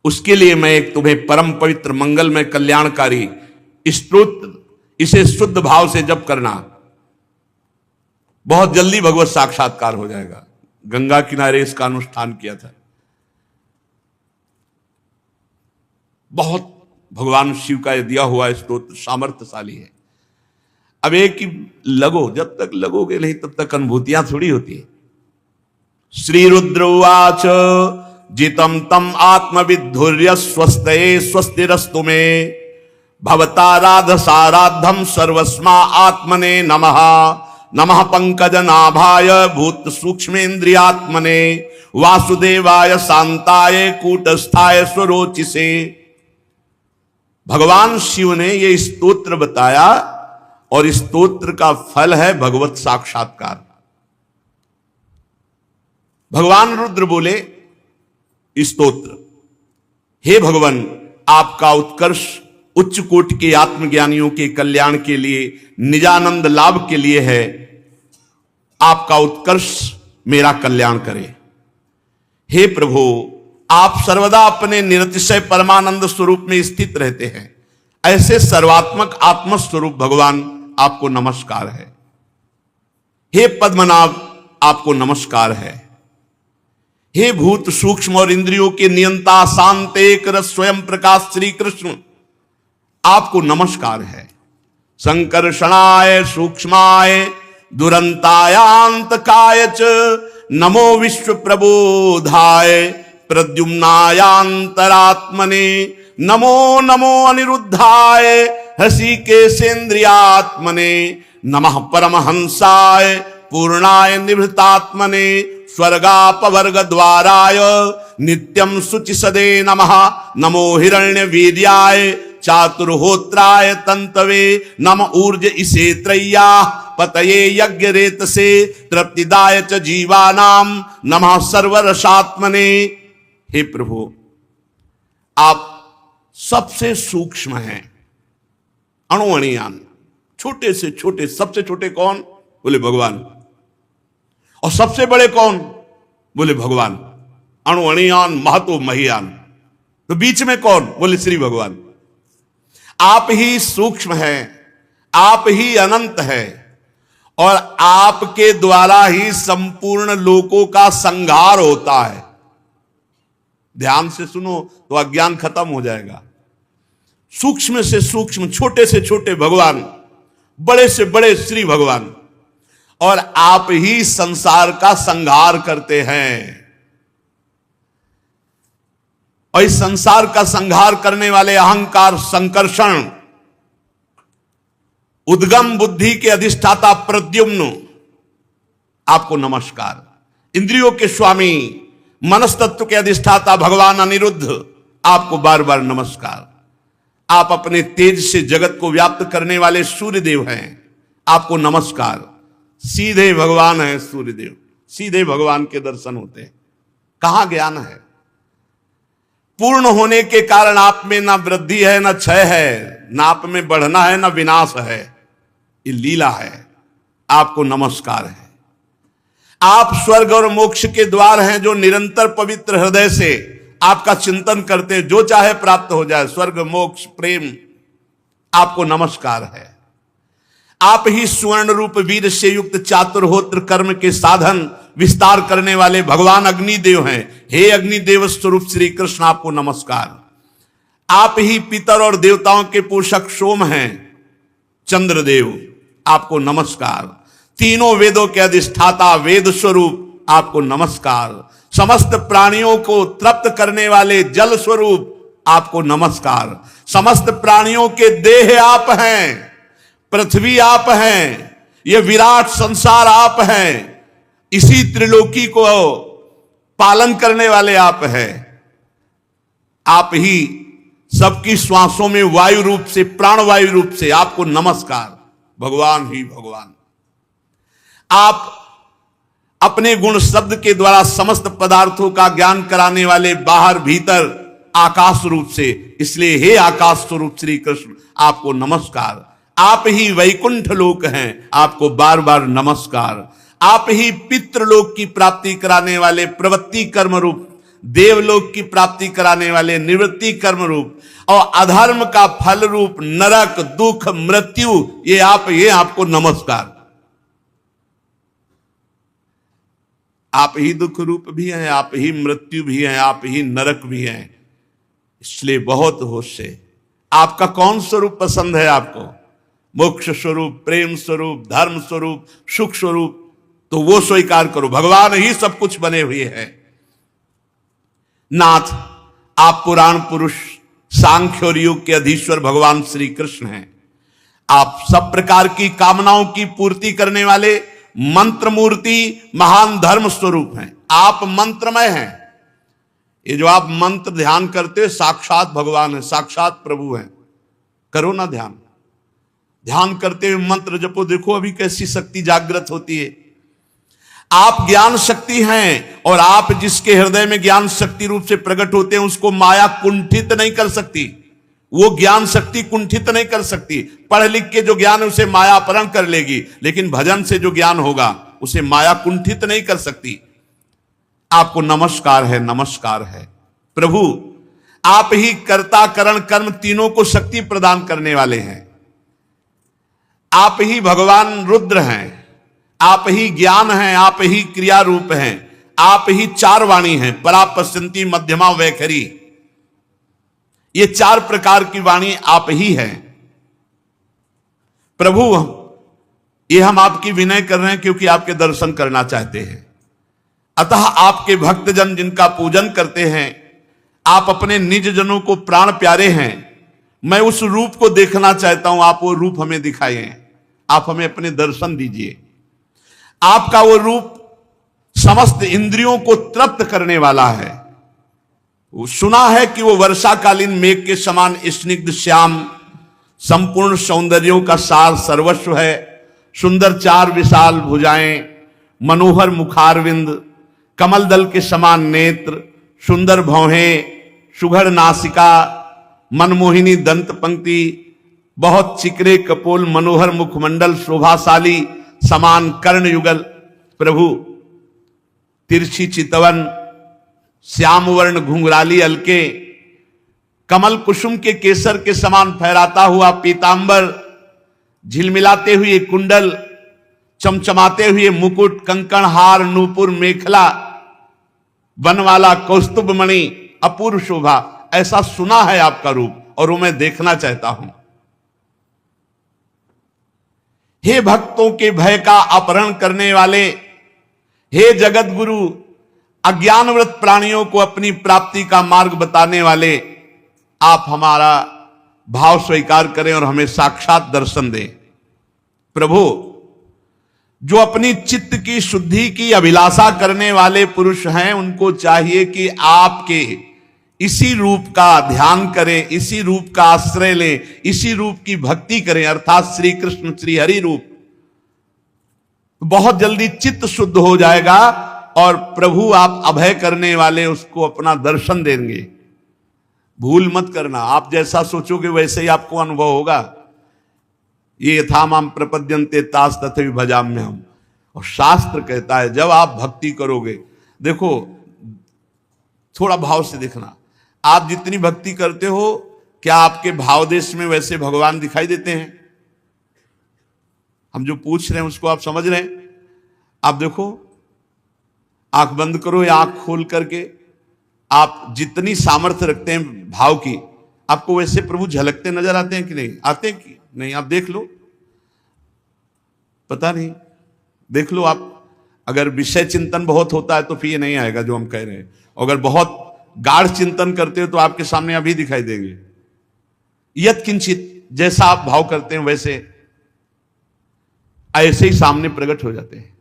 उसके लिए मैं एक तुम्हें परम पवित्र मंगलमय कल्याणकारी स्तोत्र, इसे शुद्ध भाव से जप करना, बहुत जल्दी भगवत साक्षात्कार हो जाएगा। गंगा किनारे इसका अनुष्ठान किया था। बहुत भगवान शिव का दिया हुआ स्तोत्र सामर्थ्यशाली है। अब एक ही लगो, जब तक लगोगे नहीं तब तक अनुभूतियां थोड़ी होती है। श्री रुद्र उवाच जितम तम आत्मविद्धुर्य स्वस्ते स्वस्तिरस्तु मे, भवताराध साराधम सर्वस्मा आत्मने नमः। नमः पंकज नाभाय भूत सूक्ष्मेन्द्रियात्मने, वासुदेवाय शांताय कूटस्थाय स्वरोचिसे। भगवान शिव ने यह स्तोत्र बताया और इस स्तोत्र का फल है भगवत साक्षात्कार। भगवान रुद्र बोले स्तोत्र, हे भगवान, आपका उत्कर्ष उच्च कोटि के आत्मज्ञानियों के कल्याण के लिए, निजानंद लाभ के लिए है। आपका उत्कर्ष मेरा कल्याण करे। हे प्रभु, आप सर्वदा अपने निरतिशय परमानंद स्वरूप में स्थित रहते हैं। ऐसे सर्वात्मक आत्मस्वरूप भगवान, आपको नमस्कार है। हे पद्मनाभ, आपको नमस्कार है। हे भूत सूक्ष्म और इंद्रियों के नियंता शांत एक रस स्वयं प्रकाश श्री कृष्ण, आपको नमस्कार है। संकर्षणाय सूक्ष्माय दुरंतायांतकाय च नमो विश्व प्रबोधाय प्रद्युम्नायांतरात्मने नमो नमो अनिरुद्धाय हृषिकेशेन्द्रियात्मने नमः परमहंसाय पूर्णाय निभृतात्मने स्वर्गापवर्ग द्वाराय नित्यं शुचिसदे नमः नमो हिरण्यवीर्याय चातुर्होत्राय तंतवे नम ऊर्ज इसे त्रय्या पतये यज्ञ रेतसे तृप्तिदाय च जीवानाम नमः सर्वरसात्मने। हे प्रभु, आप सबसे सूक्ष्म हैं, अणुअणियान, छोटे से छोटे। सबसे छोटे कौन? बोले भगवान। और सबसे बड़े कौन? बोले भगवान। अणुअणियान महतो महियान। तो बीच में कौन? बोले श्री भगवान। आप ही सूक्ष्म हैं, आप ही अनंत है, और आपके द्वारा ही संपूर्ण लोकों का संहार होता है। ध्यान से सुनो तो अज्ञान खत्म हो जाएगा। सूक्ष्म से सूक्ष्म, छोटे से छोटे भगवान, बड़े से बड़े श्री भगवान, और आप ही संसार का संहार करते हैं। और इस संसार का संहार करने वाले अहंकार, संकर्षण, उद्गम बुद्धि के अधिष्ठाता प्रद्युम्न, आपको नमस्कार। इंद्रियों के स्वामी, मनस तत्व के अधिष्ठाता भगवान अनिरुद्ध, आपको बार बार नमस्कार। आप अपने तेज से जगत को व्याप्त करने वाले सूर्यदेव हैं, आपको नमस्कार। सीधे भगवान है सूर्यदेव, सीधे भगवान के दर्शन होते हैं। कहां ज्ञान है? पूर्ण होने के कारण आप में ना वृद्धि है ना क्षय है, ना आप में बढ़ना है ना विनाश है। ये लीला है। आपको नमस्कार है। आप स्वर्ग और मोक्ष के द्वार हैं, जो निरंतर पवित्र हृदय से आपका चिंतन करते, जो चाहे प्राप्त हो जाए, स्वर्ग मोक्ष प्रेम, आपको नमस्कार है। आप ही स्वर्ण रूप वीर से युक्त चातुर्होत्र कर्म के साधन विस्तार करने वाले भगवान अग्निदेव हैं। हे अग्निदेव स्वरूप श्री कृष्ण, आपको नमस्कार। आप ही पितर और देवताओं के पोषक सोम हैं, चंद्रदेव, आपको नमस्कार। तीनों वेदों के अधिष्ठाता वेद स्वरूप, आपको नमस्कार। समस्त प्राणियों को तृप्त करने वाले जल स्वरूप, आपको नमस्कार। समस्त प्राणियों के देह आप हैं, पृथ्वी आप हैं, यह विराट संसार आप हैं, इसी त्रिलोकी को पालन करने वाले आप हैं। आप ही सबकी श्वासों में वायु रूप से, प्राणवायु रूप से, आपको नमस्कार। भगवान ही भगवान। आप अपने गुण शब्द के द्वारा समस्त पदार्थों का ज्ञान कराने वाले बाहर भीतर आकाश रूप से, इसलिए हे आकाश स्वरूप श्री कृष्ण, आपको नमस्कार। आप ही वैकुंठ लोक हैं, आपको बार बार नमस्कार। आप ही पितृलोक की प्राप्ति कराने वाले प्रवृत्ति कर्म रूप, देवलोक की प्राप्ति कराने वाले निवृत्ति कर्म रूप, और अधर्म का फल रूप नरक, दुख, मृत्यु, ये आपको नमस्कार। आप ही दुख रूप भी हैं, आप ही मृत्यु भी हैं, आप ही नरक भी हैं। इसलिए बहुत होश से आपका कौन स्वरूप पसंद है आपको? मोक्ष स्वरूप, प्रेम स्वरूप, धर्म स्वरूप, सुख स्वरूप, तो वो स्वीकार करो। भगवान ही सब कुछ बने हुए हैं। नाथ, आप पुराण पुरुष, सांख्य और योग के अधीश्वर भगवान श्री कृष्ण हैं। आप सब प्रकार की कामनाओं की पूर्ति करने वाले मंत्र मूर्ति, महान धर्म स्वरूप हैं। आप मंत्रमय हैं। ये जो आप मंत्र ध्यान करते, साक्षात भगवान है, साक्षात प्रभु हैं। करो ना ध्यान। ध्यान करते हुए मंत्र जपो, देखो अभी कैसी शक्ति जागृत होती है। आप ज्ञान शक्ति हैं, और आप जिसके हृदय में ज्ञान शक्ति रूप से प्रकट होते हैं उसको माया कुंठित नहीं कर सकती। वो ज्ञान शक्ति कुंठित नहीं कर सकती। पढ़ लिख के जो ज्ञान है उसे माया अपहरण कर लेगी, लेकिन भजन से जो ज्ञान होगा उसे माया कुंठित नहीं कर सकती। आपको नमस्कार है, नमस्कार है। प्रभु आप ही कर्ता करण कर्म तीनों को शक्ति प्रदान करने वाले हैं। आप ही भगवान रुद्र हैं, आप ही ज्ञान हैं, आप ही क्रिया रूप हैं, आप ही चार वाणी हैं, परा पश्यंती मध्यमा वैखरी। ये चार प्रकार की वाणी आप ही हैं। प्रभु ये हम आपकी विनय कर रहे हैं क्योंकि आपके दर्शन करना चाहते हैं। अतः आपके भक्तजन जिनका पूजन करते हैं, आप अपने निज जनों को प्राण प्यारे हैं। मैं उस रूप को देखना चाहता हूं, आप वो रूप हमें दिखाएं, आप हमें अपने दर्शन दीजिए। आपका वो रूप समस्त इंद्रियों को तृप्त करने वाला है। सुना है कि वो वर्षाकालीन मेघ के समान स्निग्ध श्याम, संपूर्ण सौंदर्यों का सार सर्वस्व है। सुंदर चार विशाल भुजाएं, मनोहर मुखारविंद, कमल दल के समान नेत्र, सुंदर भौहें, सुघड़ नासिका, मनमोहिनी दंत पंक्ति, बहुत चिकरे कपोल, मनोहर मुखमंडल, शोभाशाली समान कर्ण युगल। प्रभु तिरछी चितवन, श्याम वर्ण घुंघराली अलके, कमल कुसुम के केसर के समान फहराता हुआ पीतांबर, झिलमिलाते हुए कुंडल, चमचमाते हुए मुकुट, कंकण हार, नूपुर, मेखला, बनवाला, कौस्तुभ मणि, अपूर्व शोभा। ऐसा सुना है आपका रूप और वो मैं देखना चाहता हूं। हे भक्तों के भय का अपहरण करने वाले, हे जगत गुरु, अज्ञानव्रत प्राणियों को अपनी प्राप्ति का मार्ग बताने वाले, आप हमारा भाव स्वीकार करें और हमें साक्षात दर्शन दें। प्रभु जो अपनी चित्त की शुद्धि की अभिलाषा करने वाले पुरुष हैं, उनको चाहिए कि आपके इसी रूप का ध्यान करें, इसी रूप का आश्रय लें, इसी रूप की भक्ति करें, अर्थात श्री कृष्ण श्री हरि रूप। बहुत जल्दी चित्त शुद्ध हो जाएगा और प्रभु आप अभय करने वाले उसको अपना दर्शन देंगे। भूल मत करना, आप जैसा सोचोगे वैसे ही आपको अनुभव होगा। ये यथा माम प्रपद्यन्ते तास तथैव भजाम्यहम्। और शास्त्र कहता है जब आप भक्ति करोगे, देखो थोड़ा भाव से देखना, आप जितनी भक्ति करते हो क्या आपके भाव देश में वैसे भगवान दिखाई देते हैं? हम जो पूछ रहे हैं उसको आप समझ रहे हैं? आप देखो, आंख बंद करो या आंख खोल करके, आप जितनी सामर्थ्य रखते हैं भाव की, आपको वैसे प्रभु झलकते नजर आते हैं कि नहीं? आते हैं कि नहीं? आप देख लो, पता नहीं, देख लो आप। अगर विषय चिंतन बहुत होता है तो फिर ये नहीं आएगा जो हम कह रहे हैं। अगर बहुत गाढ़ चिंतन करते हो तो आपके सामने अभी दिखाई देंगे। यत किंचित, जैसा आप भाव करते हैं वैसे ऐसे ही सामने प्रकट हो जाते हैं।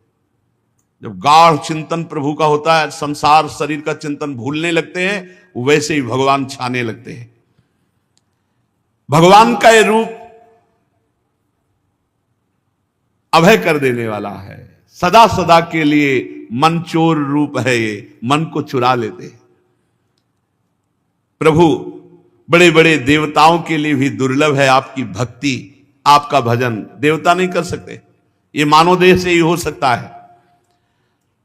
जब गाढ़ चिंतन प्रभु का होता है, संसार शरीर का चिंतन भूलने लगते हैं, वैसे ही भगवान छाने लगते हैं। भगवान का ये रूप अभय कर देने वाला है। सदा सदा के लिए मन चोर रूप है, ये मन को चुरा लेते हैं। प्रभु बड़े बड़े देवताओं के लिए भी दुर्लभ है आपकी भक्ति, आपका भजन। देवता नहीं कर सकते, ये मानव देह से ही हो सकता है।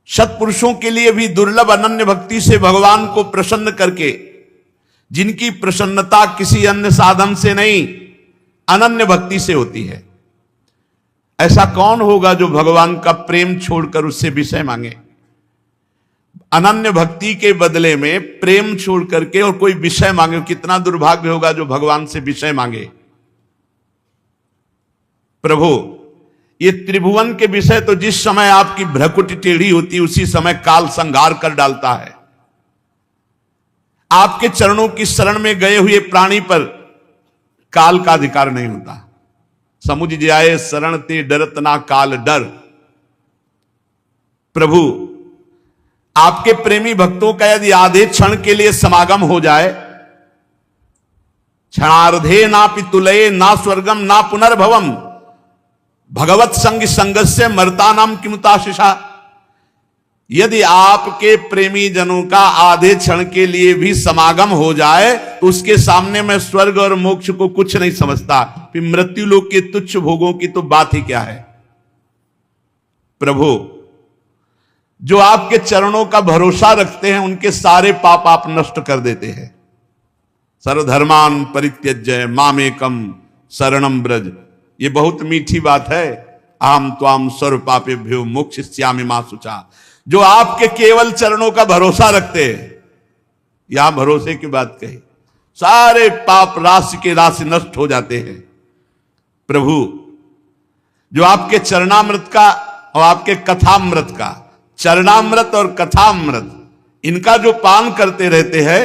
सत्पुरुषों के लिए भी दुर्लभ अनन्य भक्ति से भगवान को प्रसन्न करके, जिनकी प्रसन्नता किसी अन्य साधन से नहीं अनन्य भक्ति से होती है। ऐसा कौन होगा जो भगवान का प्रेम छोड़कर उससे विषय मांगे? अनन्य भक्ति के बदले में प्रेम छोड़ करके और कोई विषय मांगे, कितना दुर्भाग्य होगा जो भगवान से विषय मांगे। प्रभु ये त्रिभुवन के विषय तो जिस समय आपकी भ्रकुटी टेढ़ी होती है उसी समय काल संहार कर डालता है। आपके चरणों की शरण में गए हुए प्राणी पर काल का अधिकार नहीं होता। समुझ जाए शरण ते डरत ना काल डर। प्रभु आपके प्रेमी भक्तों का यदि आधे क्षण के लिए समागम हो जाए, क्षणार्धे ना पितुलये ना स्वर्गम ना पुनर्भवम, भगवत संग संगस्य मरता नाम किमुताशिषा। यदि आपके प्रेमी जनों का आधे क्षण के लिए भी समागम हो जाए तो उसके सामने मैं स्वर्ग और मोक्ष को कुछ नहीं समझता, फिर मृत्यु लोक के तुच्छ भोगों की तो बात ही क्या है। प्रभु, जो आपके चरणों का भरोसा रखते हैं उनके सारे पाप आप नष्ट कर देते हैं। सर्वधर्मान परित्यज्य मामेकम शरणम ब्रज, ये बहुत मीठी बात है। आम त्वाम सर्व पापेभ्यो मोक्षयिष्यामि मा शुचा। जो आपके केवल चरणों का भरोसा रखते हैं, यहां भरोसे की बात कही, सारे पाप राशि के राशि नष्ट हो जाते हैं। प्रभु, जो आपके चरणामृत का और आपके कथामृत का, चरणामृत और कथामृत, इनका जो पान करते रहते हैं,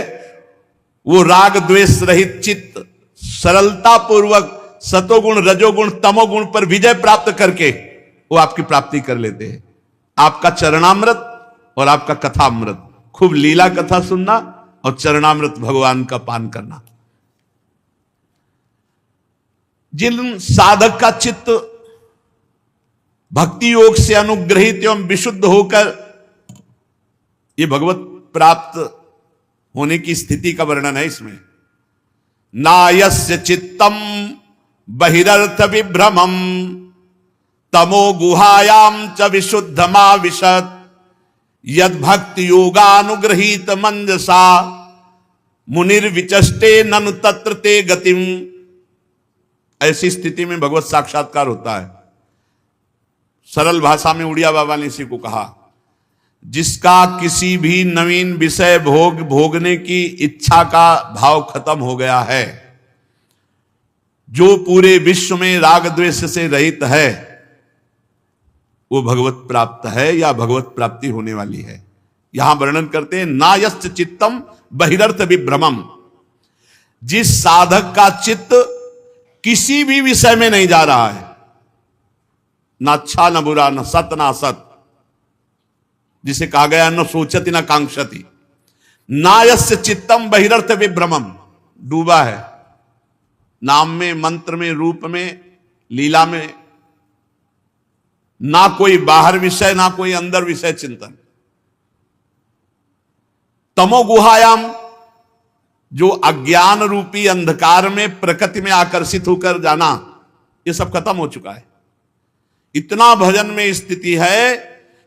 वो राग द्वेष रहित चित्त सरलता पूर्वक सतोगुण रजोगुण तमोगुण पर विजय प्राप्त करके वो आपकी प्राप्ति कर लेते हैं। आपका चरणामृत और आपका कथामृत, खूब लीला कथा सुनना और चरणामृत भगवान का पान करना। जिन साधक का चित्त भक्ति योग से अनुग्रहित एवं विशुद्ध होकर ये भगवत प्राप्त होने की स्थिति का वर्णन है इसमें। नायस्य चित्तम बहिरर्थ विभ्रमम तमो गुहायाम च विशुद्धमाविशत यद भक्ति योगानुग्रहीत मंजसा मुनिर्विचष्टे ननु तत्र ते गतिम। ऐसी स्थिति में भगवत साक्षात्कार होता है। सरल भाषा में उड़िया बाबा ने इसी को कहा, जिसका किसी भी नवीन विषय भोगने की इच्छा का भाव खत्म हो गया है, जो पूरे विश्व में राग द्वेष से रहित है, वो भगवत प्राप्त है या भगवत प्राप्ति होने वाली है। यहां वर्णन करते हैं, नायस्य चित्तम बहिरर्थ विभ्रमम। जिस साधक का चित्त किसी भी विषय में नहीं जा रहा है, ना अच्छा न बुरा, न सत न असत, जिसे कहा गया न सोचति न कांक्षति। नायस्य चित्तम बहिरर्थ विभ्रमम, डूबा है नाम में, मंत्र में, रूप में, लीला में, ना कोई बाहर विषय ना कोई अंदर विषय चिंतन। तमो गुहायाम, जो अज्ञान रूपी अंधकार में प्रकृति में आकर्षित होकर जाना, ये सब खत्म हो चुका है। इतना भजन में स्थिति है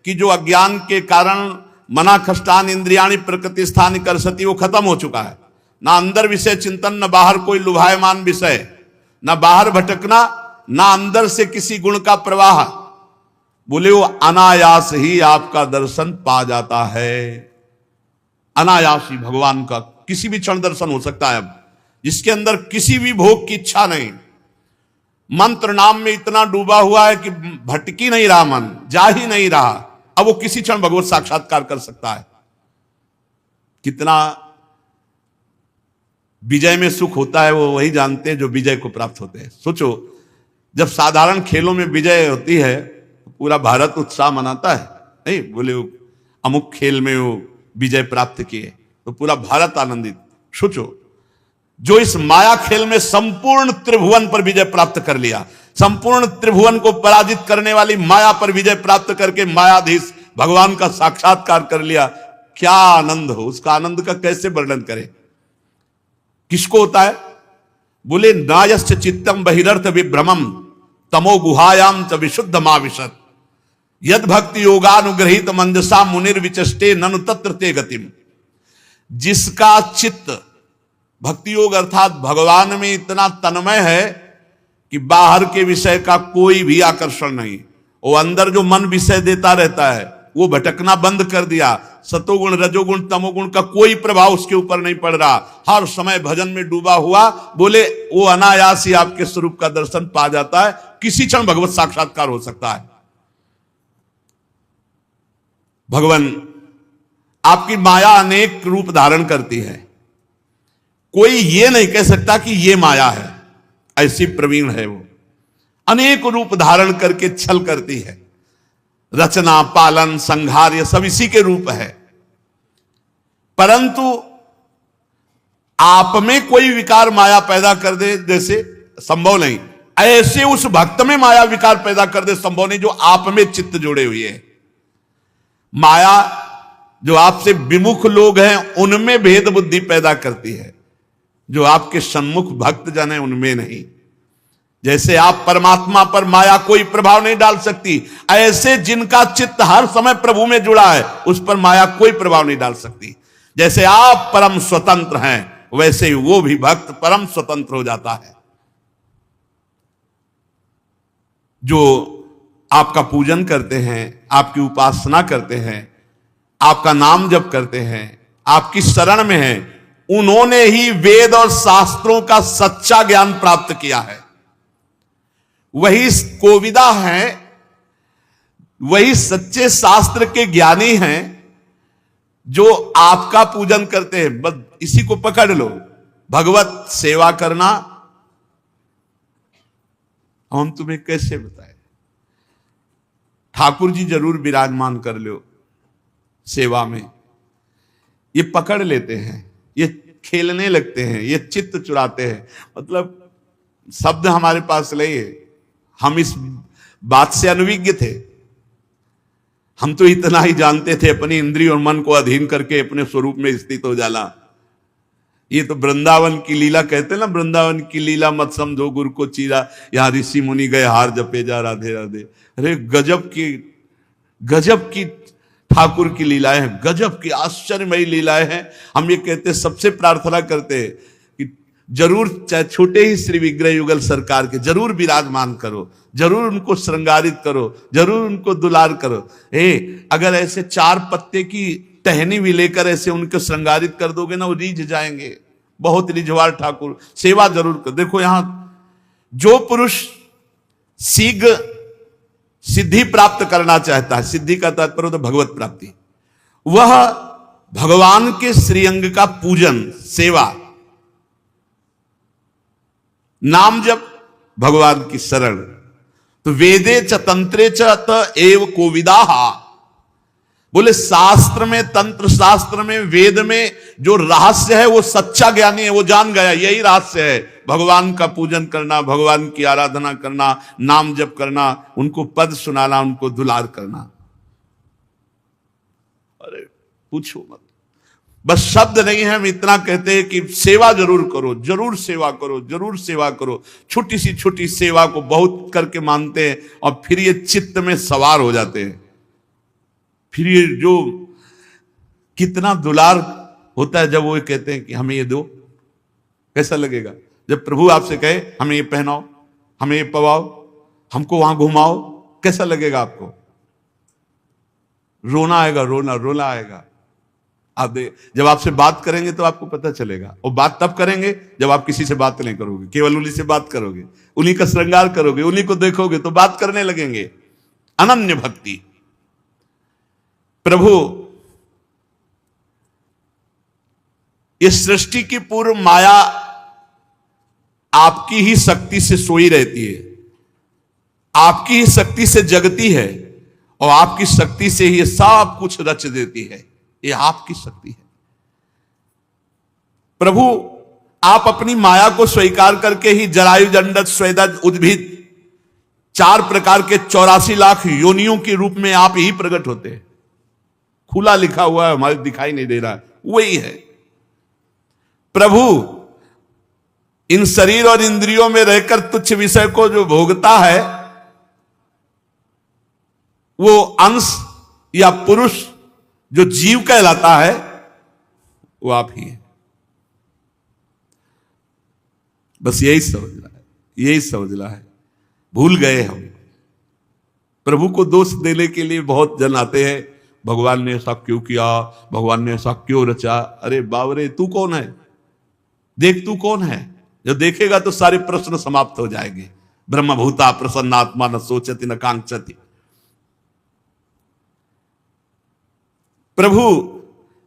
कि जो अज्ञान के कारण मना खष्टान इंद्रियाणी प्रकृति स्थान कर सती, वो खत्म हो चुका है। ना अंदर विषय चिंतन, न बाहर कोई लुभायमान विषय, न बाहर भटकना, ना अंदर से किसी गुण का प्रवाह। बोले वो अनायास ही आपका दर्शन पा जाता है। अनायास ही भगवान का किसी भी क्षण दर्शन हो सकता है। अब जिसके अंदर किसी भी भोग की इच्छा नहीं, मंत्र नाम में इतना डूबा हुआ है कि भटकी नहीं रहा, मन जा ही नहीं रहा, अब वो किसी क्षण भगवत साक्षात्कार कर सकता है। कितना विजय में सुख होता है वो वही जानते हैं जो विजय को प्राप्त होते हैं। सोचो, जब साधारण खेलों में विजय होती है पूरा भारत उत्साह मनाता है, नहीं बोले वो अमुक खेल में वो विजय प्राप्त किए तो पूरा भारत आनंदित। सोचो, जो इस माया खेल में संपूर्ण त्रिभुवन पर विजय प्राप्त कर लिया, संपूर्ण त्रिभुवन को पराजित करने वाली माया पर विजय प्राप्त करके मायाधीश भगवान का साक्षात्कार कर लिया, क्या आनंद हो। उसका आनंद का कैसे वर्णन करें। किसको होता है? बोले नायस्य चित्तम बहिरर्थ विभ्रमम तमो गुहायाम च विशुद्धमाविशत यद भक्ति योगानुग्रहित मंजसा मुनिर्विचष्टे ननु तत्र ते गतिम। जिसका चित्त भक्ति योग अर्थात भगवान में इतना तन्मय है कि बाहर के विषय का कोई भी आकर्षण नहीं, वो अंदर जो मन विषय देता रहता है वो भटकना बंद कर दिया। सतोगुण रजोगुण तमोगुण का कोई प्रभाव उसके ऊपर नहीं पड़ रहा, हर समय भजन में डूबा हुआ। बोले वो अनायास ही आपके स्वरूप का दर्शन पा जाता है, किसी क्षण भगवत साक्षात्कार हो सकता है। भगवान आपकी माया अनेक रूप धारण करती है, कोई ये नहीं कह सकता कि ये माया है, ऐसी प्रवीण है वो। अनेक रूप धारण करके छल करती है, रचना पालन संहार ये सब इसी के रूप है। परंतु आप में कोई विकार माया पैदा कर दे जैसे संभव नहीं। ऐसे उस भक्त में माया विकार पैदा कर दे संभव नहीं जो आप में चित्त जोड़े हुए है। माया जो आपसे विमुख लोग हैं उनमें भेद बुद्धि पैदा करती है, जो आपके सन्मुख भक्त जन है उनमें नहीं। जैसे आप परमात्मा पर माया कोई प्रभाव नहीं डाल सकती, ऐसे जिनका चित्त हर समय प्रभु में जुड़ा है उस पर माया कोई प्रभाव नहीं डाल सकती। जैसे आप परम स्वतंत्र हैं वैसे ही वो भी भक्त परम स्वतंत्र हो जाता है। जो आपका पूजन करते हैं, आपकी उपासना करते हैं, आपका नाम जप करते हैं, आपकी शरण में हैं, उन्होंने ही वेद और शास्त्रों का सच्चा ज्ञान प्राप्त किया है। वही कोविदा हैं, वही सच्चे शास्त्र के ज्ञानी हैं जो आपका पूजन करते हैं। बस इसी को पकड़ लो, भगवत सेवा करना। हम तुम्हें कैसे बताएं? ठाकुर जी जरूर विराजमान कर लो सेवा में, ये पकड़ लेते हैं, ये खेलने लगते हैं, ये चित्त चुराते हैं। मतलब शब्द हमारे पास नहीं है, हम इस बात से अनभिज्ञ थे। हम तो इतना ही जानते थे अपनी इंद्रिय और मन को अधीन करके अपने स्वरूप में स्थित हो जाना। ये तो वृंदावन की लीला कहते हैं ना, वृंदावन की लीला मत समझो गुरु को चीरा, यहाँ ऋषि मुनि गए हार जपे जा राधे राधे। अरे गजब की ठाकुर की लीलाएं हैं, गजब की आश्चर्यमयी लीलाएं हैं। हम ये कहते सबसे प्रार्थना करते हैं कि जरूर चाहे छोटे ही श्री विग्रह युगल सरकार के जरूर विराजमान करो, जरूर उनको श्रृंगारित करो, जरूर उनको दुलार करो। अगर ऐसे 4 पत्ते की टहनी भी लेकर ऐसे उनको श्रृंगारित कर दोगे ना, वो रीझ जाएंगे। बहुत रिझवार ठाकुर, सेवा जरूर कर। देखो यहां जो पुरुष शीघ्र सिद्धि प्राप्त करना चाहता है, सिद्धि का तात्पर्य तो भगवत प्राप्ति, वह भगवान के श्रीअंग का पूजन, सेवा, नाम जप, भगवान की शरण। तो वेदे च तंत्रे च त एव कोविदाहा, बोले शास्त्र में, तंत्र शास्त्र में, वेद में जो रहस्य है वो सच्चा ज्ञानी है, वो जान गया यही रहस्य है। भगवान का पूजन करना, भगवान की आराधना करना, नाम जप करना, उनको पद सुनाना, उनको दुलार करना। अरे पूछो मत, बस शब्द नहीं है, हम इतना कहते हैं कि सेवा जरूर करो, जरूर सेवा करो, जरूर सेवा करो। छोटी सी छोटी सेवा को बहुत करके मानते हैं और फिर ये चित्त में सवार हो जाते हैं। फिर ये जो कितना दुलार होता है जब वो कहते हैं कि हमें ये दो, कैसा लगेगा? जब प्रभु आपसे कहे हमें ये पहनाओ, हमें ये पवाओ, हमको वहां घुमाओ, कैसा लगेगा आपको? रोना आएगा, रोना आएगा। आप जब आपसे बात करेंगे तो आपको पता चलेगा, और बात तब करेंगे जब आप किसी से बात नहीं करोगे, केवल उन्हीं से बात करोगे, उन्हीं का श्रृंगार करोगे, उन्हीं को देखोगे तो बात करने लगेंगे। अनन्य भक्ति। प्रभु इस सृष्टि की पूर्व माया आपकी ही शक्ति से सोई रहती है, आपकी ही शक्ति से जगती है, और आपकी शक्ति से ही सब कुछ रच देती है। ये आपकी शक्ति है। प्रभु आप अपनी माया को स्वीकार करके ही जरायु, जंडत, स्वेदज, उद्भिद 4 प्रकार के 84 लाख योनियों के रूप में आप ही प्रकट होते हैं। खुला लिखा हुआ है, हमारे दिखाई नहीं दे रहा है, वही है प्रभु। इन शरीर और इंद्रियों में रहकर तुच्छ विषय को जो भोगता है वो अंश या पुरुष जो जीव कहलाता है वो आप ही है। बस यही समझना है, यही समझना है। भूल गए हम। प्रभु को दोष देने के लिए बहुत जन आते हैं, भगवान ने ऐसा क्यों किया, भगवान ने ऐसा क्यों रचा। अरे बाबरे, तू कौन है? देख तू कौन है। जब देखेगा तो सारे प्रश्न समाप्त हो जाएंगे। ब्रह्मभूता प्रसन्नात्मा न सोचति न कांक्षति। प्रभु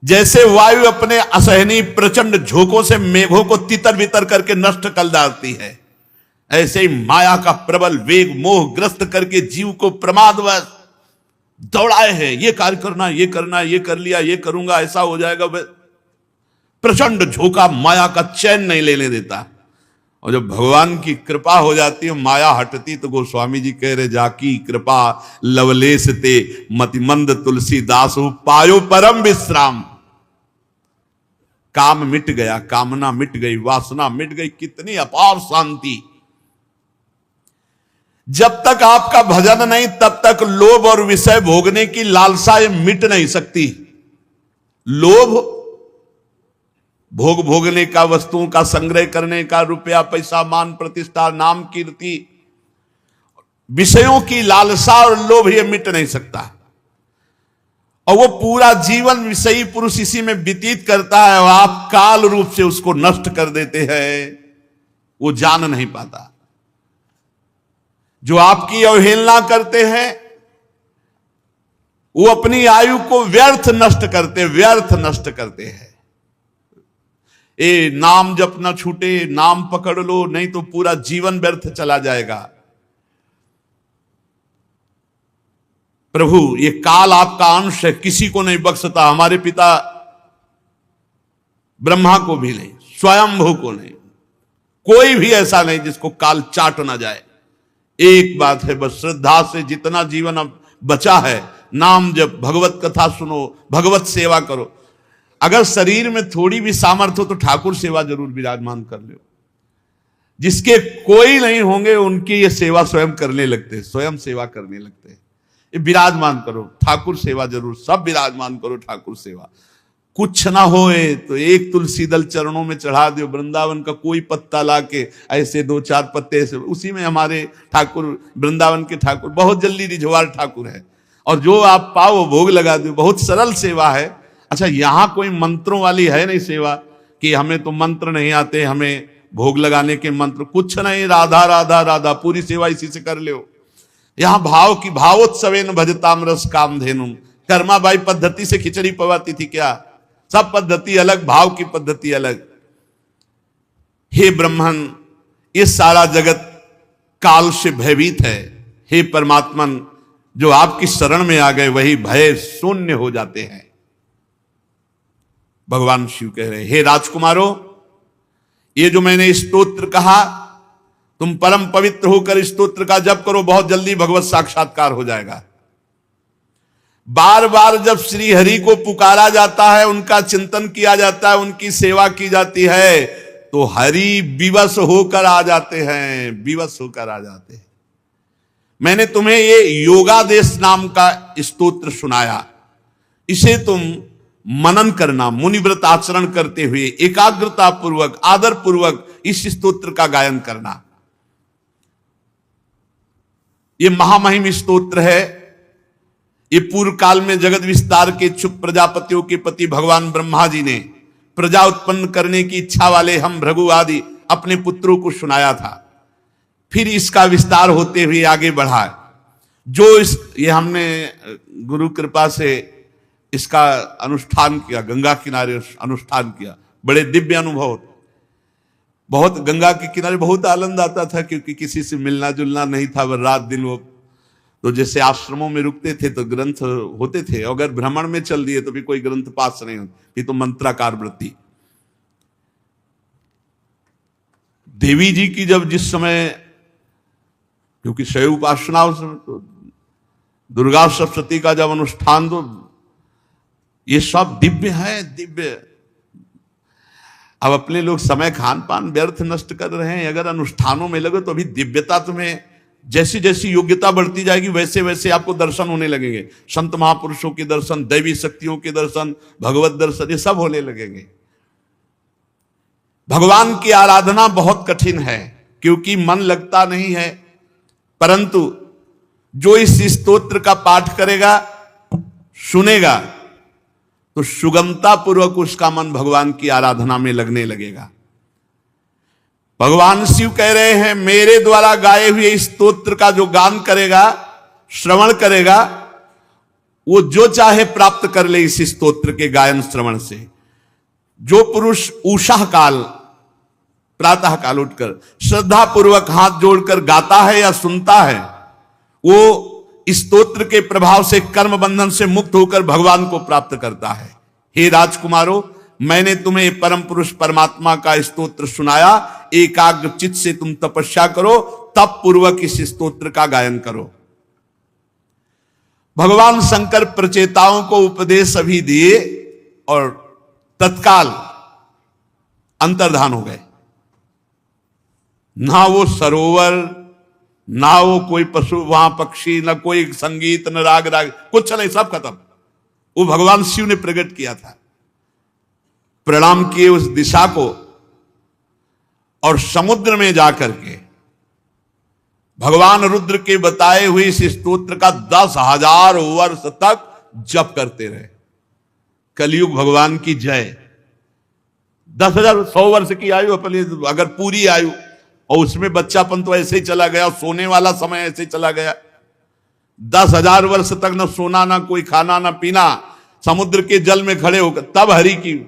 जैसे वायु अपने असहनीय प्रचंड झोंकों से मेघों को तितर बितर करके नष्ट कर डालती है, ऐसे ही माया का प्रबल वेग मोह ग्रस्त करके जीव को प्रमादवश दौड़ाए हैं। ये कार्य करना, ये करना, ये कर लिया, ये करूंगा, ऐसा हो जाएगा। प्रचंड झोंका माया का चैन नहीं लेने देता। और जब भगवान की कृपा हो जाती है, माया हटती, तो गोस्वामी जी कह रहे जाकी कृपा लवलेश ते मतिमंद तुलसीदास पायो परम विश्राम। काम मिट गया, कामना मिट गई, वासना मिट गई, कितनी अपार शांति। जब तक आपका भजन नहीं तब तक लोभ और विषय भोगने की लालसा ये मिट नहीं सकती। लोभ भोग भोगने का, वस्तुओं का संग्रह करने का, रुपया पैसा मान प्रतिष्ठा नाम कीर्ति, विषयों की लालसा और लोभ ये मिट नहीं सकता। और वो पूरा जीवन विषयी पुरुष इसी में व्यतीत करता है और आप काल रूप से उसको नष्ट कर देते हैं, वो जान नहीं पाता। जो आपकी अवहेलना करते हैं वो अपनी आयु को व्यर्थ नष्ट करते हैं। ए नाम जप न छूटे, नाम पकड़ लो, नहीं तो पूरा जीवन व्यर्थ चला जाएगा। प्रभु ये काल आपका अंश है, किसी को नहीं बख्शता। हमारे पिता ब्रह्मा को भी नहीं, स्वयंभू को नहीं, कोई भी ऐसा नहीं जिसको काल चाट ना जाए। एक बात है बस, श्रद्धा से जितना जीवन अब बचा है, नाम जप, भगवत कथा सुनो, भगवत सेवा करो। अगर शरीर में थोड़ी भी सामर्थ्य हो तो ठाकुर सेवा जरूर विराजमान कर लो। जिसके कोई नहीं होंगे उनकी ये सेवा स्वयं करने लगते, स्वयं सेवा करने लगते। ये विराजमान करो, ठाकुर सेवा जरूर, सब विराजमान करो ठाकुर सेवा। कुछ ना होए तो एक तुलसी दल चरणों में चढ़ा दो, वृंदावन का कोई पत्ता लाके ऐसे 2-4 पत्ते ऐसे, उसी में हमारे ठाकुर, वृंदावन के ठाकुर बहुत जल्दी रिझवार ठाकुर है। और जो आप पाओ भोग लगा दो, बहुत सरल सेवा है। अच्छा यहां कोई मंत्रों वाली है नहीं सेवा कि हमें तो मंत्र नहीं आते, हमें भोग लगाने के मंत्र कुछ नहीं, राधा राधा राधा, पूरी सेवा इसी से कर लो। यहां भाव की भावोत्सवेन भजताम रस कामधेनु, कर्माबाई पद्धति से खिचड़ी पवाती थी क्या? सब पद्धति अलग, भाव की पद्धति अलग। हे ब्रह्मन, ये सारा जगत काल से भयभीत है। हे परमात्मन, जो आपकी शरण में आ गए वही भय शून्य हो जाते हैं। भगवान शिव कह रहे हैं, हे राजकुमारों, ये जो मैंने स्तोत्र कहा, तुम परम पवित्र होकर स्तोत्र का जप करो, बहुत जल्दी भगवत साक्षात्कार हो जाएगा। बार बार जब श्री हरि को पुकारा जाता है, उनका चिंतन किया जाता है, उनकी सेवा की जाती है, तो हरि विवश होकर आ जाते हैं, विवश होकर आ जाते हैं। मैंने तुम्हें ये योगादेश नाम का स्तोत्र सुनाया, इसे तुम मनन करना, मुनिव्रत आचरण करते हुए एकाग्रता पूर्वक, आदर पूर्वक इस स्तोत्र का गायन करना। ये महामहिम स्तोत्र है। ये पूर्व काल में जगत विस्तार के इच्छुक प्रजापतियों के पति भगवान ब्रह्मा जी ने प्रजा उत्पन्न करने की इच्छा वाले हम भृगु आदि अपने पुत्रों को सुनाया था। फिर इसका विस्तार होते हुए आगे बढ़ा। ये हमने गुरु कृपा से इसका अनुष्ठान किया, गंगा किनारे अनुष्ठान किया, बड़े दिव्य अनुभव। बहुत गंगा के किनारे बहुत आनंद आता था, क्योंकि किसी से मिलना जुलना नहीं था, वह रात दिन वो तो जैसे आश्रमों में रुकते थे तो ग्रंथ होते थे, अगर भ्रमण में चल दिए तो भी कोई ग्रंथ पास नहीं होती, फिर तो मंत्राकार वृत्ति। देवी जी की जब जिस समय, क्योंकि शैव उपासना उस समय, तो दुर्गा सप्तशती का जब अनुष्ठान, तो ये सब दिव्य है, दिव्य। अब अपने लोग समय खान पान व्यर्थ नष्ट कर रहे हैं। अगर अनुष्ठानों में लगे तो अभी दिव्यता, तुम्हें जैसी जैसी योग्यता बढ़ती जाएगी वैसे वैसे आपको दर्शन होने लगेंगे। संत महापुरुषों के दर्शन, दैवी शक्तियों के दर्शन, भगवत दर्शन, ये सब होने लगेंगे। भगवान की आराधना बहुत कठिन है, क्योंकि मन लगता नहीं है, परंतु जो इस स्तोत्र का पाठ करेगा, सुनेगा, तो सुगमता पूर्वक उसका मन भगवान की आराधना में लगने लगेगा। भगवान शिव कह रहे हैं, मेरे द्वारा गाए हुए इस स्तोत्र का जो गान करेगा, श्रवण करेगा, वो जो चाहे प्राप्त कर ले इस स्तोत्र के गायन श्रवण से। जो पुरुष उषा काल, प्रातः काल उठकर श्रद्धा पूर्वक हाथ जोड़कर गाता है या सुनता है, वो इस स्तोत्र के प्रभाव से कर्म बंधन से मुक्त होकर भगवान को प्राप्त करता है। हे राजकुमारों, मैंने तुम्हें परम पुरुष परमात्मा का स्तोत्र सुनाया, एकाग्र चित्त से तुम तपस्या करो, तप पूर्वक इस स्तोत्र का गायन करो। भगवान शंकर प्रचेताओं को उपदेश अभी दिए और तत्काल अंतर्धान हो गए। ना वो सरोवर, ना वो कोई पशु वहां पक्षी, ना कोई संगीत, न राग कुछ नहीं, सब खत्म। वो भगवान शिव ने प्रकट किया था। प्रणाम किए उस दिशा को और समुद्र में जाकर के भगवान रुद्र के बताए हुए इस स्तोत्र का 10,000 वर्ष तक जप करते रहे। कलयुग भगवान की जय। 10,000 100 वर्ष की आयु अपनी, अगर पूरी आयु, और उसमें बच्चापन तो ऐसे ही चला गया, सोने वाला समय ऐसे ही चला गया। 10,000 वर्ष तक न सोना, ना कोई खाना, ना पीना, समुद्र के जल में खड़े होकर, तब हरि की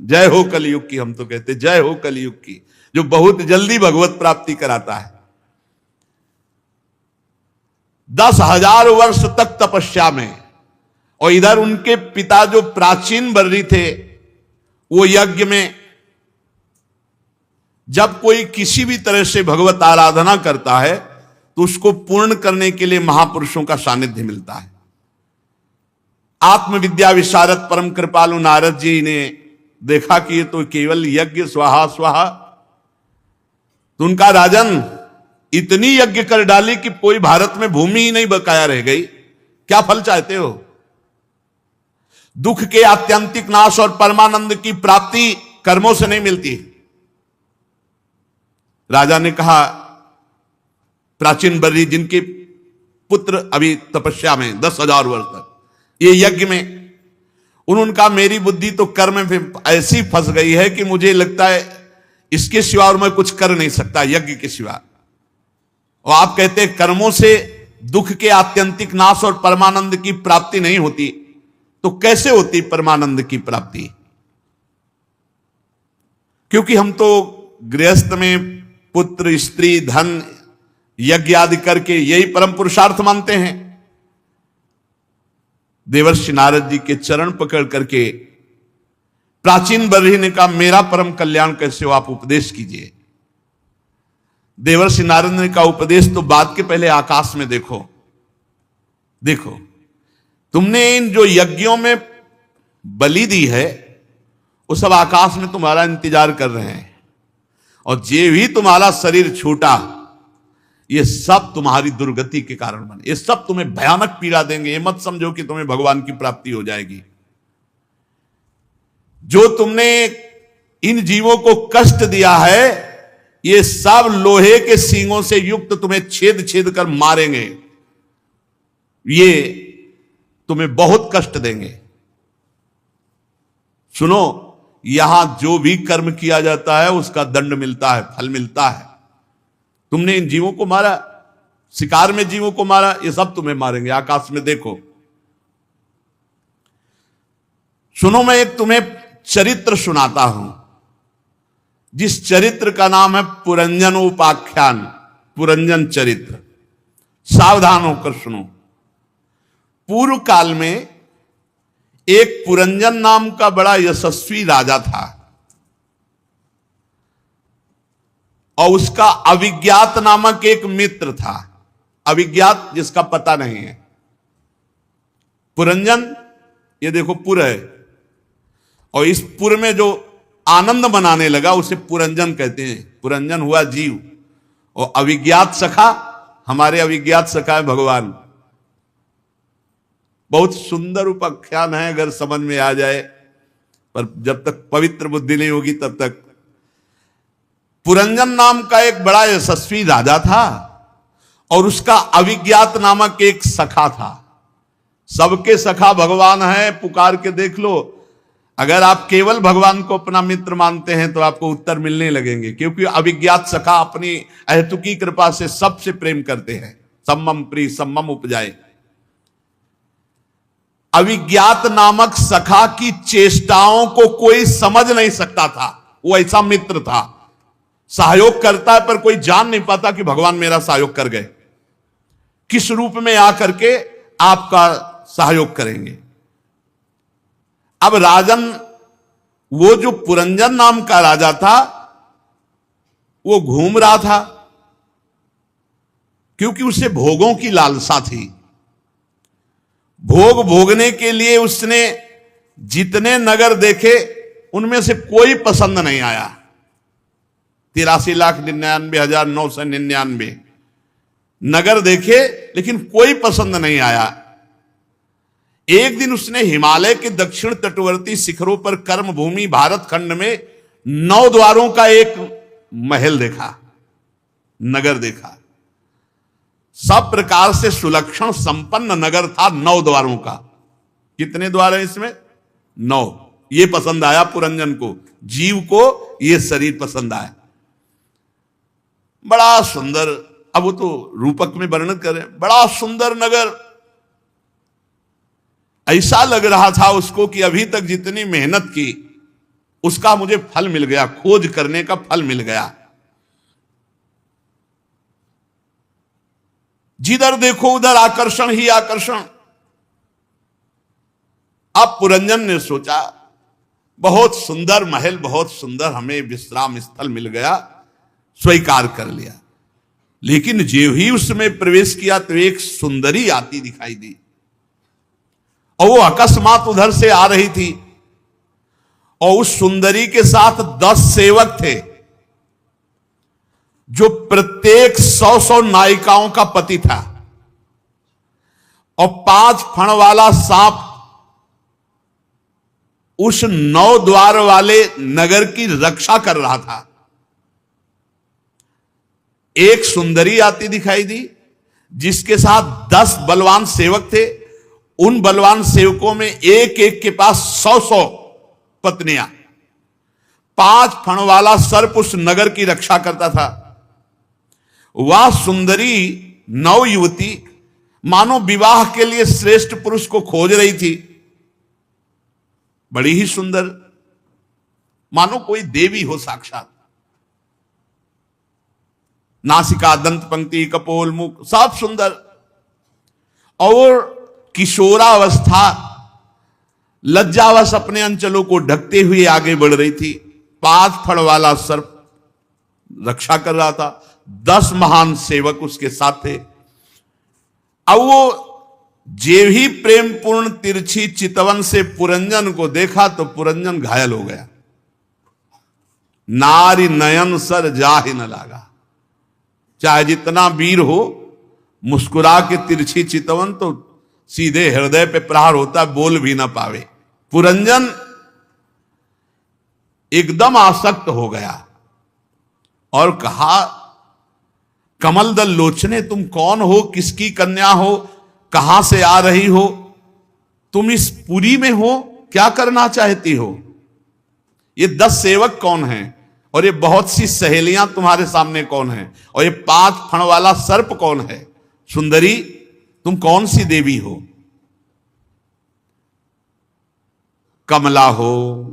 जय हो कलयुग की। हम तो कहते जय हो कलयुग की, जो बहुत जल्दी भगवत प्राप्ति कराता है। 10,000 वर्ष तक तपस्या में, और इधर उनके पिता जो प्राचीन बर्री थे, वो यज्ञ में, जब कोई किसी भी तरह से भगवत आराधना करता है तो उसको पूर्ण करने के लिए महापुरुषों का सानिध्य मिलता है। आत्मविद्या विशारद परम कृपालु नारद जी ने देखा कि ये तो केवल यज्ञ स्वाहा स्वाहा, तो उनका राजन इतनी यज्ञ कर डाली कि कोई भारत में भूमि ही नहीं बकाया रह गई, क्या फल चाहते हो? दुख के आत्यंतिक नाश और परमानंद की प्राप्ति कर्मों से नहीं मिलती। राजा ने कहा, प्राचीन बर्री जिनके पुत्र अभी तपस्या में 10,000 वर्ष तक, ये यज्ञ में, उन्होंने कहा मेरी बुद्धि तो कर्म में ऐसी फंस गई है कि मुझे लगता है इसके सिवा और मैं कुछ कर नहीं सकता, यज्ञ के सिवा। और आप कहते हैं कर्मों से दुख के आत्यंतिक नाश और परमानंद की प्राप्ति नहीं होती, तो कैसे होती परमानंद की प्राप्ति? क्योंकि हम तो गृहस्थ में पुत्र, स्त्री, धन, यज्ञ आदि करके यही परम पुरुषार्थ मानते हैं। देवर्षि नारद जी के चरण पकड़ करके प्राचीन बर्ही ने कहा, मेरा परम कल्याण कैसे हो, आप उपदेश कीजिए। देवर्षि नारद ने कहा, उपदेश तो बाद के, पहले आकाश में देखो। देखो, तुमने इन जो यज्ञों में बलि दी है, वो सब आकाश में तुम्हारा इंतजार कर रहे हैं, और जे भी तुम्हारा शरीर छूटा, ये सब तुम्हारी दुर्गति के कारण बने, ये सब तुम्हें भयानक पीड़ा देंगे। ये मत समझो कि तुम्हें भगवान की प्राप्ति हो जाएगी। जो तुमने इन जीवों को कष्ट दिया है, ये सब लोहे के सींगों से युक्त तुम्हें छेद छेद कर मारेंगे, ये तुम्हें बहुत कष्ट देंगे। सुनो, यहां जो भी कर्म किया जाता है उसका दंड मिलता है, फल मिलता है। तुमने इन जीवों को मारा, शिकार में जीवों को मारा, ये सब तुम्हें मारेंगे। आकाश में देखो। सुनो, मैं एक तुम्हें चरित्र सुनाता हूं, जिस चरित्र का नाम है पुरंजन उपाख्यान, पुरंजन चरित्र। सावधान होकर सुनो। पूर्व काल में एक पुरंजन नाम का बड़ा यशस्वी राजा था, और उसका अविज्ञात नामक एक मित्र था। अविज्ञात जिसका पता नहीं है। पुरंजन, ये देखो पुर है, और इस पुर में जो आनंद मनाने लगा उसे पुरंजन कहते हैं। पुरंजन हुआ जीव, और अविज्ञात सखा, हमारे अविज्ञात सखा है भगवान। बहुत सुंदर उपाख्यान है अगर समझ में आ जाए, पर जब तक पवित्र बुद्धि नहीं होगी तब तक। पुरंजन नाम का एक बड़ा यशस्वी राजा था, और उसका अविज्ञात नामक एक सखा था। सबके सखा भगवान है, पुकार के देख लो। अगर आप केवल भगवान को अपना मित्र मानते हैं तो आपको उत्तर मिलने लगेंगे, क्योंकि अविज्ञात सखा अपनी अहेतुकी कृपा से सबसे प्रेम करते हैं। सम्मम प्रिय सम्मम उपजाए। अविज्ञात नामक सखा की चेष्टाओं को कोई समझ नहीं सकता था। वो ऐसा मित्र था, सहयोग करता है पर कोई जान नहीं पाता कि भगवान मेरा सहयोग कर गए, किस रूप में आकर के आपका सहयोग करेंगे। अब राजन वो जो पुरंजन नाम का राजा था वो घूम रहा था, क्योंकि उसे भोगों की लालसा थी। भोग भोगने के लिए उसने जितने नगर देखे उनमें से कोई पसंद नहीं आया। 83,99,999 नगर देखे लेकिन कोई पसंद नहीं आया। एक दिन उसने हिमालय के दक्षिण तटवर्ती शिखरों पर कर्मभूमि भारत खंड में 9 द्वारों का एक महल देखा, नगर देखा। सब प्रकार से सुलक्षण संपन्न नगर था, 9 द्वारों का। कितने द्वार है इसमें? 9। ये पसंद आया पुरंजन को, जीव को ये शरीर पसंद आया। बड़ा सुंदर, अब वो तो रूपक में वर्णन करें, बड़ा सुंदर नगर। ऐसा लग रहा था उसको कि अभी तक जितनी मेहनत की उसका मुझे फल मिल गया, खोज करने का फल मिल गया। जिधर देखो उधर आकर्षण ही आकर्षण। अब पुरंजन ने सोचा बहुत सुंदर महल, बहुत सुंदर हमें विश्राम स्थल मिल गया, स्वीकार कर लिया। लेकिन जो ही उसमें प्रवेश किया तो एक सुंदरी आती दिखाई दी, और वो अकस्मात उधर से आ रही थी, और उस सुंदरी के साथ 10 सेवक थे, जो प्रत्येक 100 नायिकाओं का पति था, और 5 फण वाला सांप उस 9 द्वार वाले नगर की रक्षा कर रहा था। एक सुंदरी आती दिखाई दी जिसके साथ 10 बलवान सेवक थे। उन बलवान सेवकों में एक एक के पास 100 पत्नियां। 5 फण वाला सर्प उस नगर की रक्षा करता था। वह सुंदरी नव युवती मानो विवाह के लिए श्रेष्ठ पुरुष को खोज रही थी। बड़ी ही सुंदर, मानो कोई देवी हो साक्षात। नासिका, दंत पंक्ति, कपोल, मुख सब सुंदर, और किशोरावस्था लज्जावश अपने अंचलों को ढकते हुए आगे बढ़ रही थी। 5 फण वाला सर्प रक्षा कर रहा था, 10 महान सेवक उसके साथ थे। अब वो जे ही प्रेम पूर्ण तिरछी चितवन से पुरंजन को देखा तो पुरंजन घायल हो गया। नारी नयन सर जाहि न लागा। चाहे जितना वीर हो, मुस्कुरा के तिरछी चितवन तो सीधे हृदय पे प्रहार होता, बोल भी ना पावे। पुरंजन एकदम आसक्त हो गया और कहा, कमल दल लोचने, तुम कौन हो, किसकी कन्या हो, कहां से आ रही हो, तुम इस पुरी में हो, क्या करना चाहती हो? ये 10 सेवक कौन हैं, और ये बहुत सी सहेलियां तुम्हारे सामने कौन हैं, और ये 5 फण वाला सर्प कौन है? सुंदरी, तुम कौन सी देवी हो? कमला हो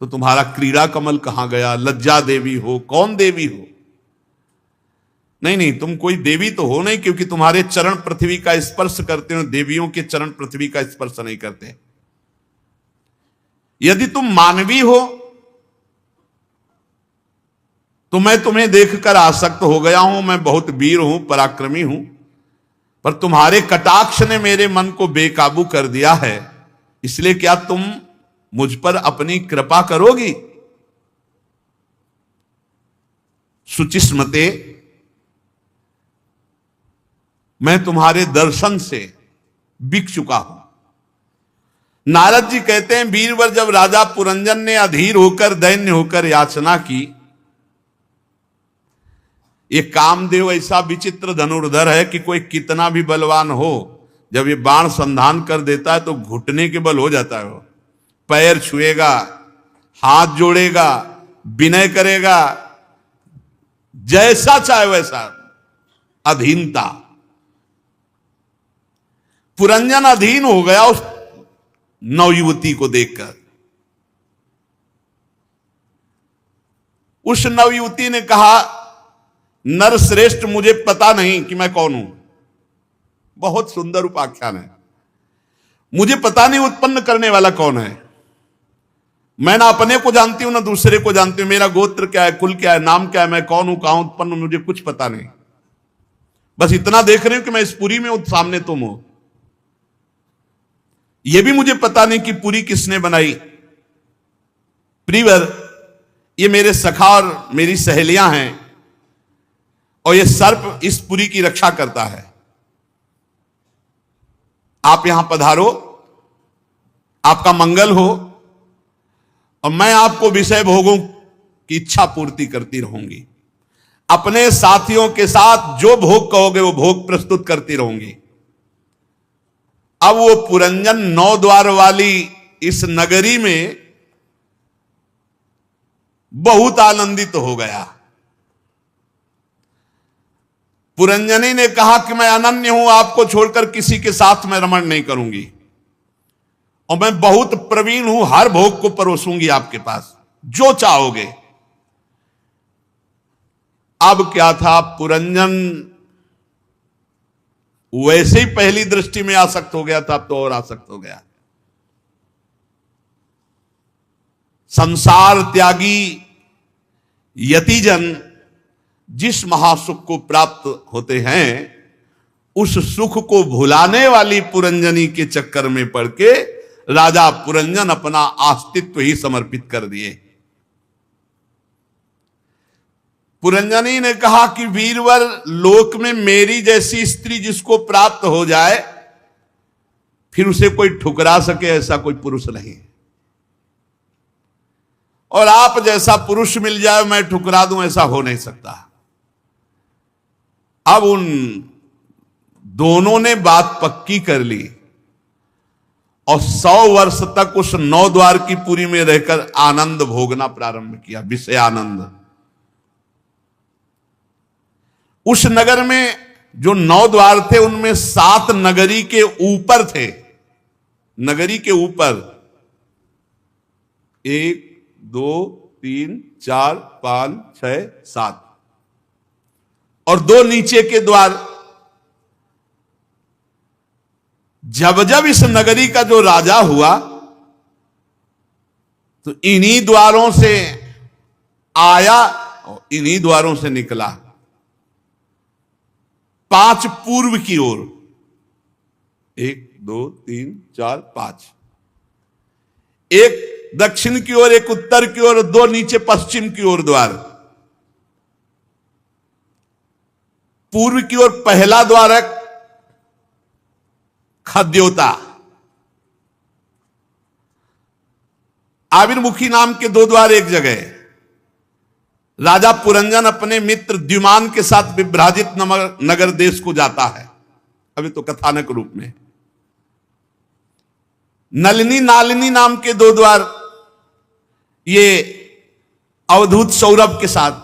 तो तुम्हारा क्रीड़ा कमल कहां गया? लज्जा देवी हो, कौन देवी हो? नहीं नहीं, तुम कोई देवी तो हो नहीं, क्योंकि तुम्हारे चरण पृथ्वी का स्पर्श करते हो। देवियों के चरण पृथ्वी का स्पर्श नहीं करते। यदि तुम मानवी हो तो मैं तुम्हें देखकर आसक्त हो गया हूं। मैं बहुत वीर हूं, पराक्रमी हूं, पर तुम्हारे कटाक्ष ने मेरे मन को बेकाबू कर दिया है। इसलिए क्या तुम मुझ पर अपनी कृपा करोगी? सुचिस्मते, मैं तुम्हारे दर्शन से बिक चुका हूं। नारद जी कहते हैं, वीरवर जब राजा पुरंजन ने अधीर होकर, दैन्य होकर याचना की, ये कामदेव ऐसा विचित्र धनुर्धर है कि कोई कितना भी बलवान हो, जब ये बाण संधान कर देता है तो घुटने के बल हो जाता है। वो पैर छुएगा, हाथ जोड़ेगा, विनय करेगा, जैसा चाहे वैसा, अधीनता। पुरंजन अधीन हो गया उस नवयुवती को देखकर। उस नवयुवती ने कहा, नर श्रेष्ठ, मुझे पता नहीं कि मैं कौन हूं। बहुत सुंदर उपाख्यान है। मुझे पता नहीं उत्पन्न करने वाला कौन है। मैं ना अपने को जानती हूं ना दूसरे को जानती हूं, मेरा गोत्र क्या है, कुल क्या है, नाम क्या है, मैं कौन हूं, कहां उत्पन्न हूं, मुझे कुछ पता नहीं। बस इतना देख रही हूं कि मैं इस पुरी में हूं, सामने तुम हो। यह भी मुझे पता नहीं कि पुरी किसने बनाई। प्रियवर, ये मेरे सखा और मेरी सहेलियां हैं, और ये सर्प इस पुरी की रक्षा करता है। आप यहां पधारो, आपका मंगल हो, और मैं आपको विषय भोगों की इच्छा पूर्ति करती रहूंगी। अपने साथियों के साथ जो भोग कहोगे वो भोग प्रस्तुत करती रहूंगी। अब वो पुरंजन 9 द्वार वाली इस नगरी में बहुत आनंदित हो गया। पुरंजनी ने कहा कि मैं अनन्य हूं, आपको छोड़कर किसी के साथ मैं रमण नहीं करूंगी, और मैं बहुत प्रवीण हूं, हर भोग को परोसूंगी आपके पास, जो चाहोगे। अब क्या था, पुरंजन वैसे ही पहली दृष्टि में आसक्त हो गया था, अब तो और आसक्त हो गया। संसार त्यागी यतिजन जिस महासुख को प्राप्त होते हैं, उस सुख को भुलाने वाली पुरंजनी के चक्कर में पड़ के राजा पुरंजन अपना अस्तित्व ही समर्पित कर दिए। पुरंजनी ने कहा कि वीरवर, लोक में मेरी जैसी स्त्री जिसको प्राप्त हो जाए, फिर उसे कोई ठुकरा सके ऐसा कोई पुरुष नहीं, और आप जैसा पुरुष मिल जाए मैं ठुकरा दूं ऐसा हो नहीं सकता। अब उन दोनों ने बात पक्की कर ली, और 100 वर्ष तक उस 9 द्वार की पुरी में रहकर आनंद भोगना प्रारंभ किया, विषय आनंद। उस नगर में जो 9 द्वार थे, उनमें 7 नगरी के ऊपर थे। नगरी के ऊपर 1 2 3 4 5 6 7, और 2 नीचे के द्वार। जब जब इस नगरी का जो राजा हुआ, तो इन्हीं द्वारों से आया और इन्हीं द्वारों से निकला। 5 पूर्व की ओर, 1 2 3 4 5, एक दक्षिण की ओर, एक उत्तर की ओर, 2 नीचे पश्चिम की ओर द्वार। पूर्व की ओर पहला द्वार है खद्योता। आविर्मुखी नाम के 2 द्वार एक जगह। राजा पुरंजन अपने मित्र द्युमान के साथ विभ्राजित नगर देश को जाता है, अभी तो कथानक रूप में। नलिनी नालिनी नाम के 2 द्वार, ये अवधूत सौरभ के साथ,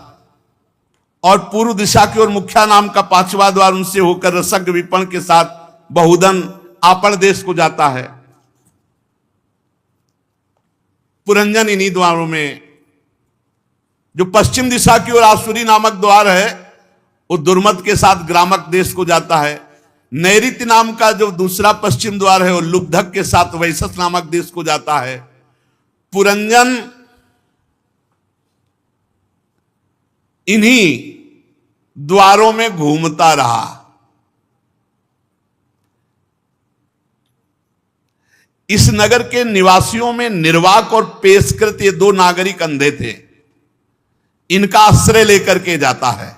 और पूर्व दिशा की ओर मुख्या नाम का 5वां द्वार उनसे होकर रसज्ञ विपण के साथ बहुधन आपण देश को जाता है। पुरंजन इन्हीं द्वारों में, जो पश्चिम दिशा की ओर आसुरी नामक द्वार है, वो दुर्मद के साथ ग्रामक देश को जाता है। नैऋत्य नाम का जो दूसरा पश्चिम द्वार है, वो लुब्धक के साथ वैशस नामक देश को जाता है। पुरंजन इन्हीं द्वारों में घूमता रहा। इस नगर के निवासियों में निर्वाक और पेशकृत, ये 2 नागरिक अंधे थे, इनका आश्रय लेकर के जाता है।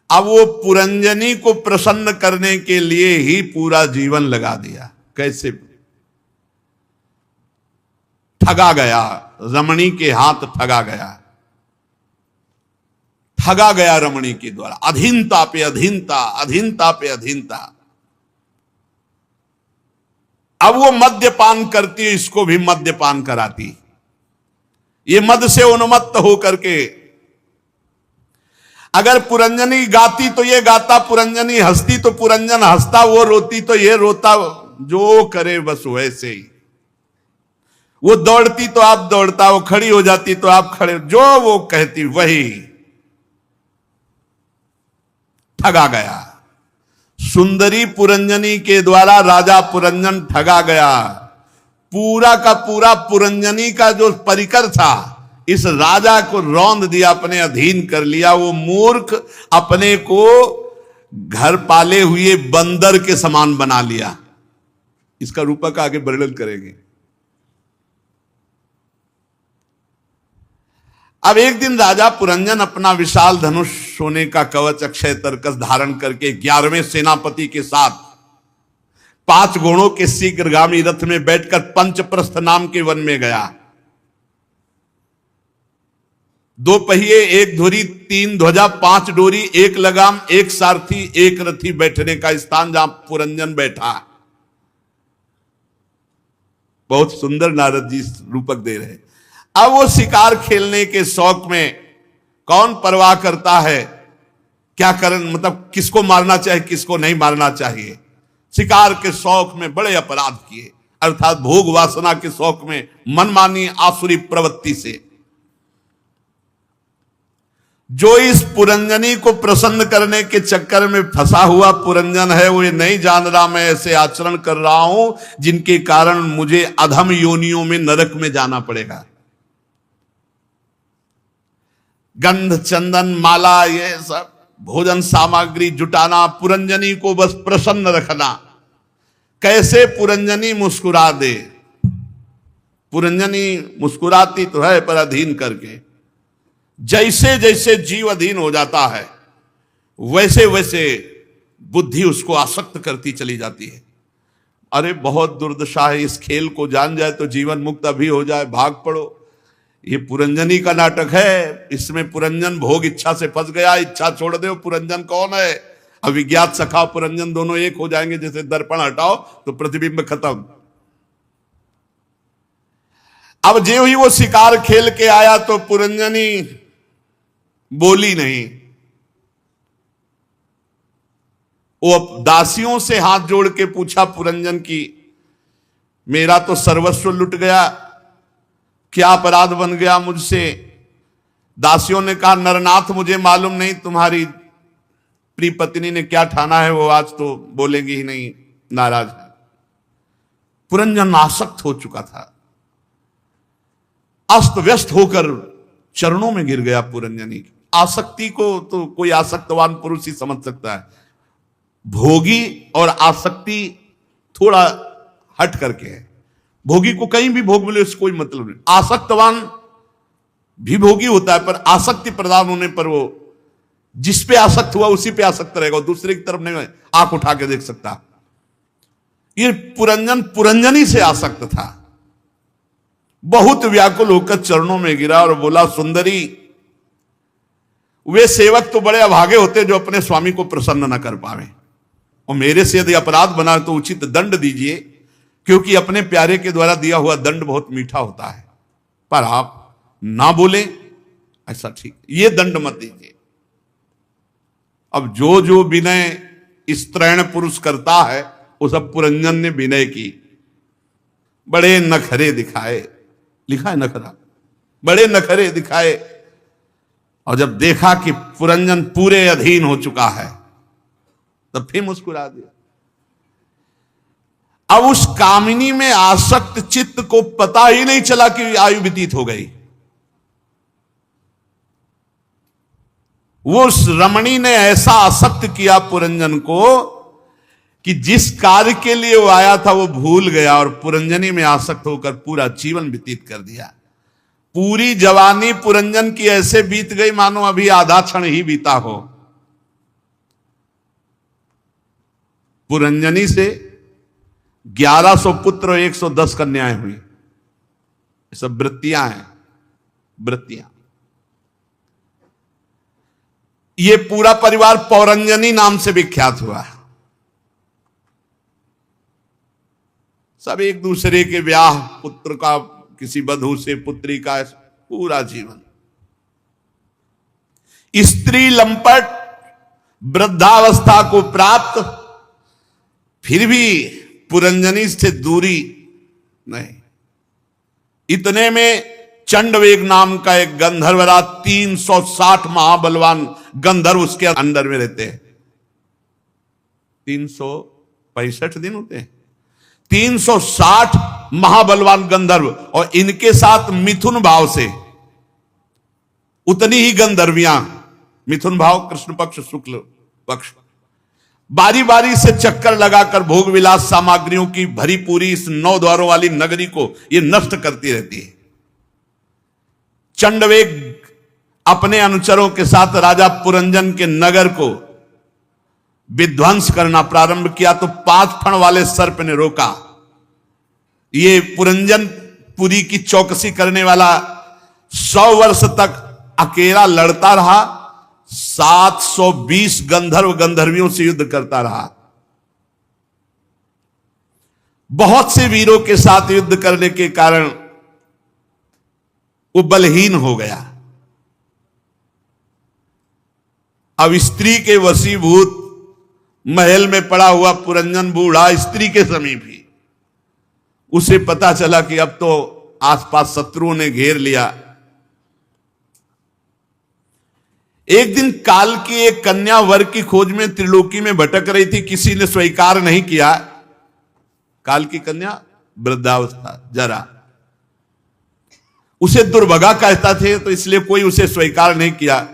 अब वो पुरंजनी को प्रसन्न करने के लिए ही पूरा जीवन लगा दिया। कैसे ठगा गया, रमणी के हाथ ठगा गया, ठगा गया रमणी के द्वारा। अधीनता पे अधीनता, अधीनता पे अधीनता। अब वो मद्यपान करती है, इसको भी मद्यपान कराती। ये मद से उन्मत्त होकर के, अगर पुरंजनी गाती तो ये गाता, पुरंजनी हंसती तो पुरंजन हंसता, वो रोती तो ये रोता, जो करे बस वैसे ही। वो दौड़ती तो आप दौड़ता, वो खड़ी हो जाती तो आप खड़े, जो वो कहती वही। ठगा गया। सुंदरी पुरंजनी के द्वारा राजा पुरंजन ठगा गया। पूरा का पूरा पुरंजनी का जो परिकर था, इस राजा को रौंद दिया, अपने अधीन कर लिया। वो मूर्ख अपने को घर पाले हुए बंदर के समान बना लिया। इसका रूपक आगे वर्णन करेंगे। अब एक दिन राजा पुरंजन अपना विशाल धनुष, सोने का कवच, अक्षय तरकस धारण करके 11वें सेनापति के साथ 5 घोड़ों के शीघ्रगामी रथ में बैठकर पंचप्रस्थ नाम के वन में गया। 2 पहिए, 1 धुरी, 3 ध्वजा, 5 डोरी, 1 लगाम, 1 सारथी, 1 रथी बैठने का स्थान जहां पुरंजन बैठा। बहुत सुंदर नारद जी रूपक दे रहे। अब वो शिकार खेलने के शौक में कौन परवाह करता है क्या करन, मतलब किसको मारना चाहिए किसको नहीं मारना चाहिए। शिकार के शौक में बड़े अपराध किए, अर्थात भोग वासना के शौक में मनमानी आसुरी प्रवृत्ति से। जो इस पुरंजनी को प्रसन्न करने के चक्कर में फंसा हुआ पुरंजन है, वो ये नहीं जान रहा मैं ऐसे आचरण कर रहा हूं जिनके कारण मुझे अधम योनियों में, नरक में जाना पड़ेगा। गंध, चंदन, माला, ये सब भोजन सामग्री जुटाना, पुरंजनी को बस प्रसन्न रखना। कैसे पुरंजनी मुस्कुरा दे। पुरंजनी मुस्कुराती तो है पर अधीन करके। जैसे जैसे जीव अधीन हो जाता है वैसे वैसे बुद्धि उसको आसक्त करती चली जाती है। अरे बहुत दुर्दशा है, इस खेल को जान जाए तो जीवन मुक्त अभी हो जाए, भाग पड़ो। ये पुरंजनी का नाटक है। इसमें पुरंजन भोग इच्छा से फंस गया, इच्छा छोड़ दो। पुरंजन कौन है? अविज्ञात सखा पुरंजन दोनों एक हो जाएंगे। जैसे दर्पण हटाओ तो प्रतिबिंब खत्म। अब जो ही वो शिकार खेल के आया तो पुरंजनी बोली नहीं। वो दासियों से हाथ जोड़ के पूछा पुरंजन की, मेरा तो सर्वस्व लुट गया, क्या अपराध बन गया मुझसे? दासियों ने कहा, नरनाथ मुझे मालूम नहीं तुम्हारी प्रिय पत्नी ने क्या ठाना है, वो आज तो बोलेगी ही नहीं, नाराज है। पुरंजन आसक्त हो चुका था, अस्त व्यस्त होकर चरणों में गिर गया पुरंजनी। आसक्ति को तो कोई आसक्तवान पुरुष ही समझ सकता है। भोगी और आसक्ति थोड़ा हट करके है। भोगी को कहीं भी भोग मिले उससे कोई मतलब नहीं। आसक्तवान भी भोगी होता है, पर आसक्ति प्रदान होने पर वो जिस पे आसक्त हुआ उसी पे आसक्त रहेगा, दूसरे की तरफ नहीं आंख उठा के देख सकता। ये पुरंजन पुरंजनी से आसक्त था। बहुत व्याकुल होकर चरणों में गिरा और बोला, सुंदरी, वे सेवक तो बड़े अभागे होते जो अपने स्वामी को प्रसन्न न कर पावे, और मेरे से यदि अपराध बना तो उचित दंड दीजिए, क्योंकि अपने प्यारे के द्वारा दिया हुआ दंड बहुत मीठा होता है। पर आप ना बोले ऐसा ठीक, ये दंड मत दीजिए। अब जो जो विनय स्त्रैण पुरुष करता है वो सब पुरंजन ने विनय की। बड़े नखरे दिखाए, लिखा है नखरा, बड़े नखरे दिखाए। और जब देखा कि पुरंजन पूरे अधीन हो चुका है तब फिर मुस्कुरा दिया। अब उस कामिनी में आसक्त चित्त को पता ही नहीं चला कि आयु व्यतीत हो गई। वो उस रमणी ने ऐसा आसक्त किया पुरंजन को कि जिस कार्य के लिए वो आया था वो भूल गया, और पुरंजनी में आसक्त होकर पूरा जीवन व्यतीत कर दिया। पूरी जवानी पुरंजन की ऐसे बीत गई मानो अभी आधा क्षण ही बीता हो। पुरंजनी से 1100 पुत्र और 110 कन्याएं हुई। ये सब वृत्तियां हैं, वृत्तियां। ये पूरा परिवार पौरंजनी नाम से विख्यात हुआ। सब एक दूसरे के ब्याह, पुत्र का किसी बधू से, पुत्री का, पूरा जीवन। स्त्री लंपट, वृद्धावस्था को प्राप्त, फिर भी पुरंजनी से दूरी नहीं। इतने में चंडवेग नाम का एक गंधर्वराज, 360 महाबलवान गंधर्व उसके अंडर में रहते हैं। 365 दिन होते हैं। 360 महाबलवान गंधर्व और इनके साथ मिथुन भाव से उतनी ही गंधर्वियां, मिथुन भाव कृष्ण पक्ष शुक्ल पक्ष, बारी बारी से चक्कर लगाकर भोग विलास सामग्रियों की भरी पूरी इस 9 द्वारों वाली नगरी को ये नष्ट करती रहती है। चंडवेग अपने अनुचरों के साथ राजा पुरंजन के नगर को विध्वंस करना प्रारंभ किया तो 5 फण वाले सर्प ने रोका। ये पुरंजनपुरी की चौकसी करने वाला 100 वर्ष तक अकेला लड़ता रहा, 720 गंधर्व गंधर्वियों से युद्ध करता रहा। बहुत से वीरों के साथ युद्ध करने के कारण वो बलहीन हो गया। अब स्त्री के वशीभूत महल में पड़ा हुआ पुरंजन बूढ़ा स्त्री के समीप ही, उसे पता चला कि अब तो आसपास शत्रुओं ने घेर लिया। एक दिन काल की एक कन्या वर की खोज में त्रिलोकी में भटक रही थी, किसी ने स्वीकार नहीं किया। काल की कन्या वृद्धावस्था जरा, उसे दुर्भगा कहता थे तो इसलिए कोई उसे स्वीकार नहीं किया।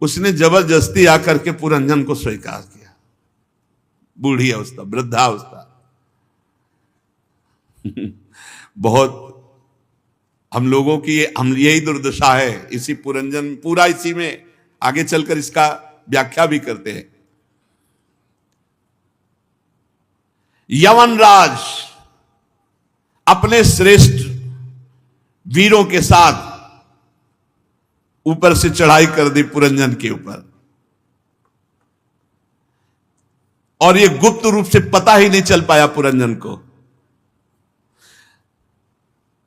उसने जबरदस्ती आकर के पुरंजन को स्वीकार किया। बूढ़ी अवस्था, वृद्धावस्था। बहुत हम लोगों की हम यही दुर्दशा है। इसी पुरंजन पूरा इसी में आगे चलकर इसका व्याख्या भी करते हैं। यवनराज अपने श्रेष्ठ वीरों के साथ ऊपर से चढ़ाई कर दी पुरंजन के ऊपर, और यह गुप्त रूप से पता ही नहीं चल पाया पुरंजन को।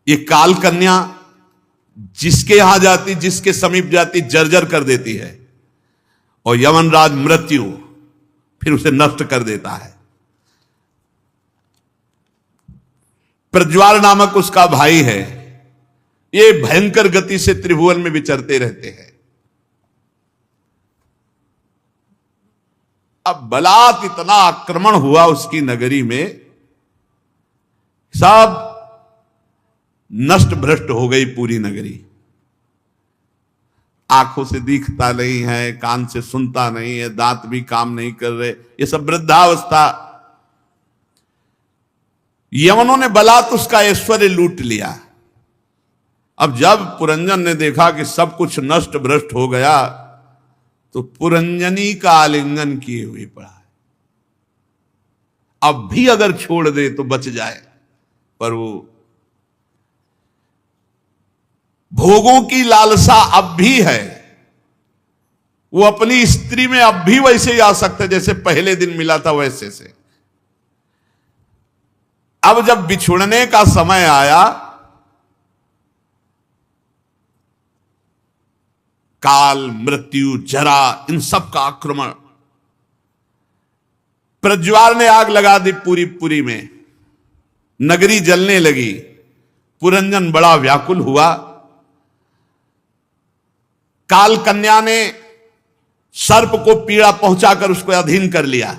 ये काल कन्या जिसके यहां जाती, जिसके समीप जाती, जर्जर कर देती है, और यवनराज मृत्यु फिर उसे नष्ट कर देता है। प्रज्वाल नामक उसका भाई है। ये भयंकर गति से त्रिभुवन में विचरते रहते हैं। अब बलात् इतना आक्रमण हुआ उसकी नगरी में, सब नष्ट भ्रष्ट हो गई पूरी नगरी। आंखों से दिखता नहीं है, कान से सुनता नहीं है, दांत भी काम नहीं कर रहे, ये सब वृद्धावस्था। यवनों ने बलात् उसका ऐश्वर्य लूट लिया। अब जब पुरंजन ने देखा कि सब कुछ नष्ट भ्रष्ट हो गया, तो पुरंजनी का आलिंगन किए हुए पड़ा है। अब भी अगर छोड़ दे तो बच जाए, पर वो भोगों की लालसा अब भी है। वो अपनी स्त्री में अब भी वैसे ही आ सकता है जैसे पहले दिन मिला था, वैसे से। अब जब बिछुड़ने का समय आया, काल, मृत्यु, जरा, इन सब का आक्रमण। प्रज्वाल ने आग लगा दी पूरी में, नगरी जलने लगी। पुरंजन बड़ा व्याकुल हुआ। काल कन्या ने सर्प को पीड़ा पहुंचाकर उसको अधीन कर लिया।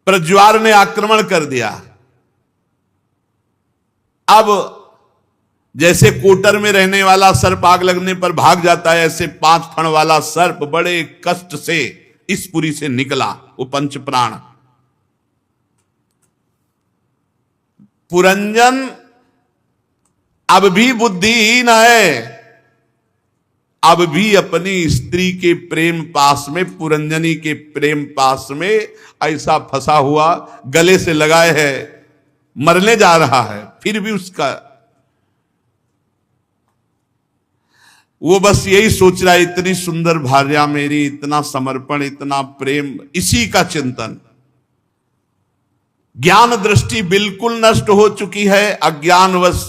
प्रज्वाल ने आक्रमण कर दिया। अब जैसे कोटर में रहने वाला सर्प आग लगने पर भाग जाता है, ऐसे 5 फण वाला सर्प बड़े कष्ट से इस पुरी से निकला, वो पंच प्राण। पुरंजन अब भी बुद्धिहीन है, अब भी अपनी स्त्री के प्रेम पास में, पुरंजनी के प्रेम पास में ऐसा फंसा हुआ, गले से लगाए है, मरने जा रहा है। फिर भी उसका वो बस यही सोच रहा है, इतनी सुंदर भार्या मेरी, इतना समर्पण, इतना प्रेम, इसी का चिंतन। ज्ञान दृष्टि बिल्कुल नष्ट हो चुकी है। अज्ञानवश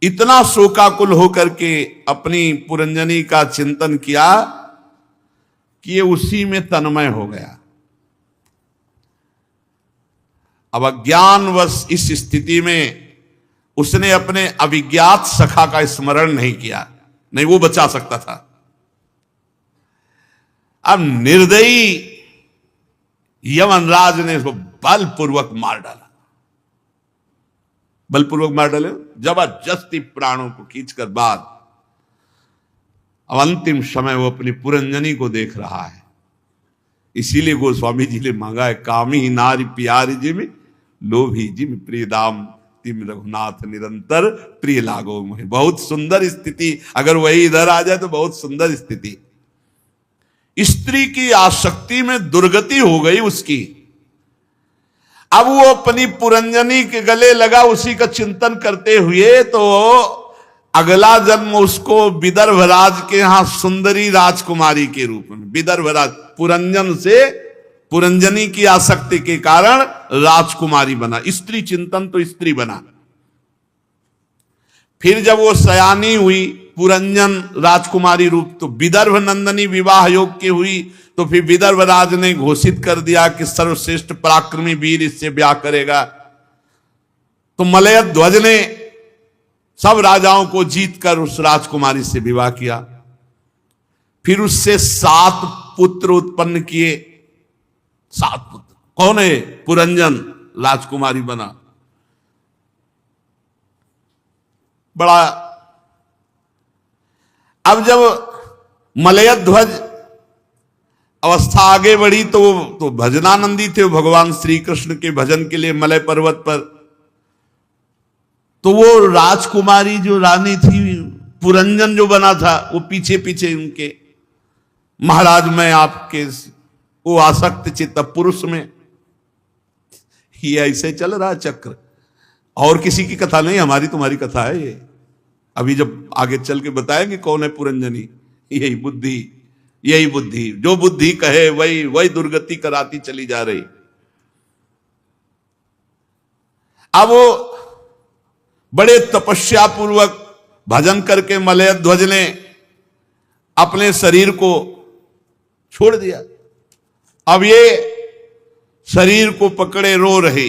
इतना शोकाकुल होकर के अपनी पुरंजनी का चिंतन किया कि ये उसी में तन्मय हो गया। अब अज्ञानवश इस स्थिति में उसने अपने अभिज्ञात सखा का स्मरण नहीं किया, नहीं वो बचा सकता था। अब निर्दयी यमनराज ने बलपूर्वक मार डाला। बलपूर्वक मार डाले, जबरदस्ती प्राणों को खींचकर बाद। अब अंतिम समय वो अपनी पुरंजनी को देख रहा है। इसीलिए गोस्वामी जी ने मांगा है, कामी नारी प्यारी जिम लोभी जिम प्रिय दाम तिम रघुनाथ निरंतर प्रिय लागो मुहे। बहुत सुंदर स्थिति, अगर वही इधर आ जाए तो बहुत सुंदर स्थिति। स्त्री की आसक्ति में दुर्गति हो गई उसकी। अब वो अपनी पुरंजनी के गले लगा, उसी का चिंतन करते हुए, तो अगला जन्म उसको विदर्भराज के यहां सुंदरी राजकुमारी के रूप में, विदर्भराज पुरंजन से पुरंजनी की आसक्ति के कारण राजकुमारी बना। स्त्री चिंतन तो स्त्री बना। फिर जब वो सयानी हुई, पुरंजन राजकुमारी रूप, तो विदर्भ नंदनी विवाह योग की हुई। तो फिर विदर्भ राज ने घोषित कर दिया कि सर्वश्रेष्ठ पराक्रमी वीर इससे ब्याह करेगा। तो मलय ध्वज ने सब राजाओं को जीतकर उस राजकुमारी से विवाह किया। फिर उससे 7 पुत्र उत्पन्न किए। 7 पुत्र कौन है? पुरंजन राजकुमारी बना। बड़ा। अब जब मलय ध्वज अवस्था आगे बढ़ी तो भजनानंदी थे भगवान श्री कृष्ण के भजन के लिए मलय पर्वत पर। तो वो राजकुमारी जो रानी थी, पुरंजन जो बना था, वो पीछे पीछे उनके, महाराज मैं आपके, वो आसक्त चित्त पुरुष में। ये ऐसे चल रहा चक्र, और किसी की कथा नहीं, हमारी तुम्हारी कथा है ये। अभी जब आगे चल के बताएंगे कौन है पुरंजनी। यही बुद्धि, यही बुद्धि, जो बुद्धि कहे वही वही दुर्गति कराती चली जा रही। अब वो बड़े तपस्या पूर्वक भजन करके मलय ध्वज ने अपने शरीर को छोड़ दिया। अब ये शरीर को पकड़े रो रहे,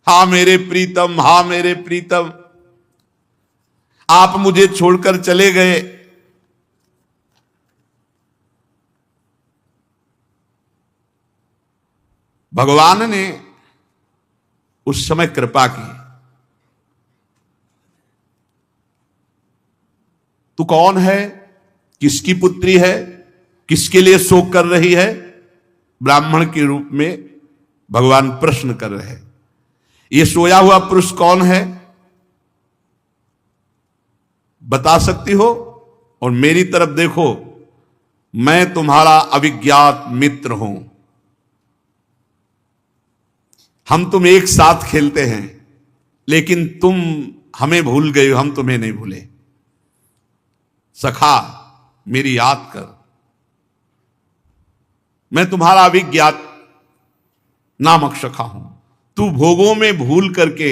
हा मेरे प्रीतम, हा मेरे प्रीतम, आप मुझे छोड़कर चले गए। भगवान ने उस समय कृपा की। तू कौन है? किसकी पुत्री है? किसके लिए शोक कर रही है? ब्राह्मण के रूप में भगवान प्रश्न कर रहे हैं। ये सोया हुआ पुरुष कौन है? बता सकती हो? और मेरी तरफ देखो, मैं तुम्हारा अविज्ञात मित्र हूं। हम तुम एक साथ खेलते हैं, लेकिन तुम हमें भूल गए हो, हम तुम्हें नहीं भूले। सखा मेरी याद कर, मैं तुम्हारा अविज्ञात नामक सखा हूं। तू भोगों में भूल करके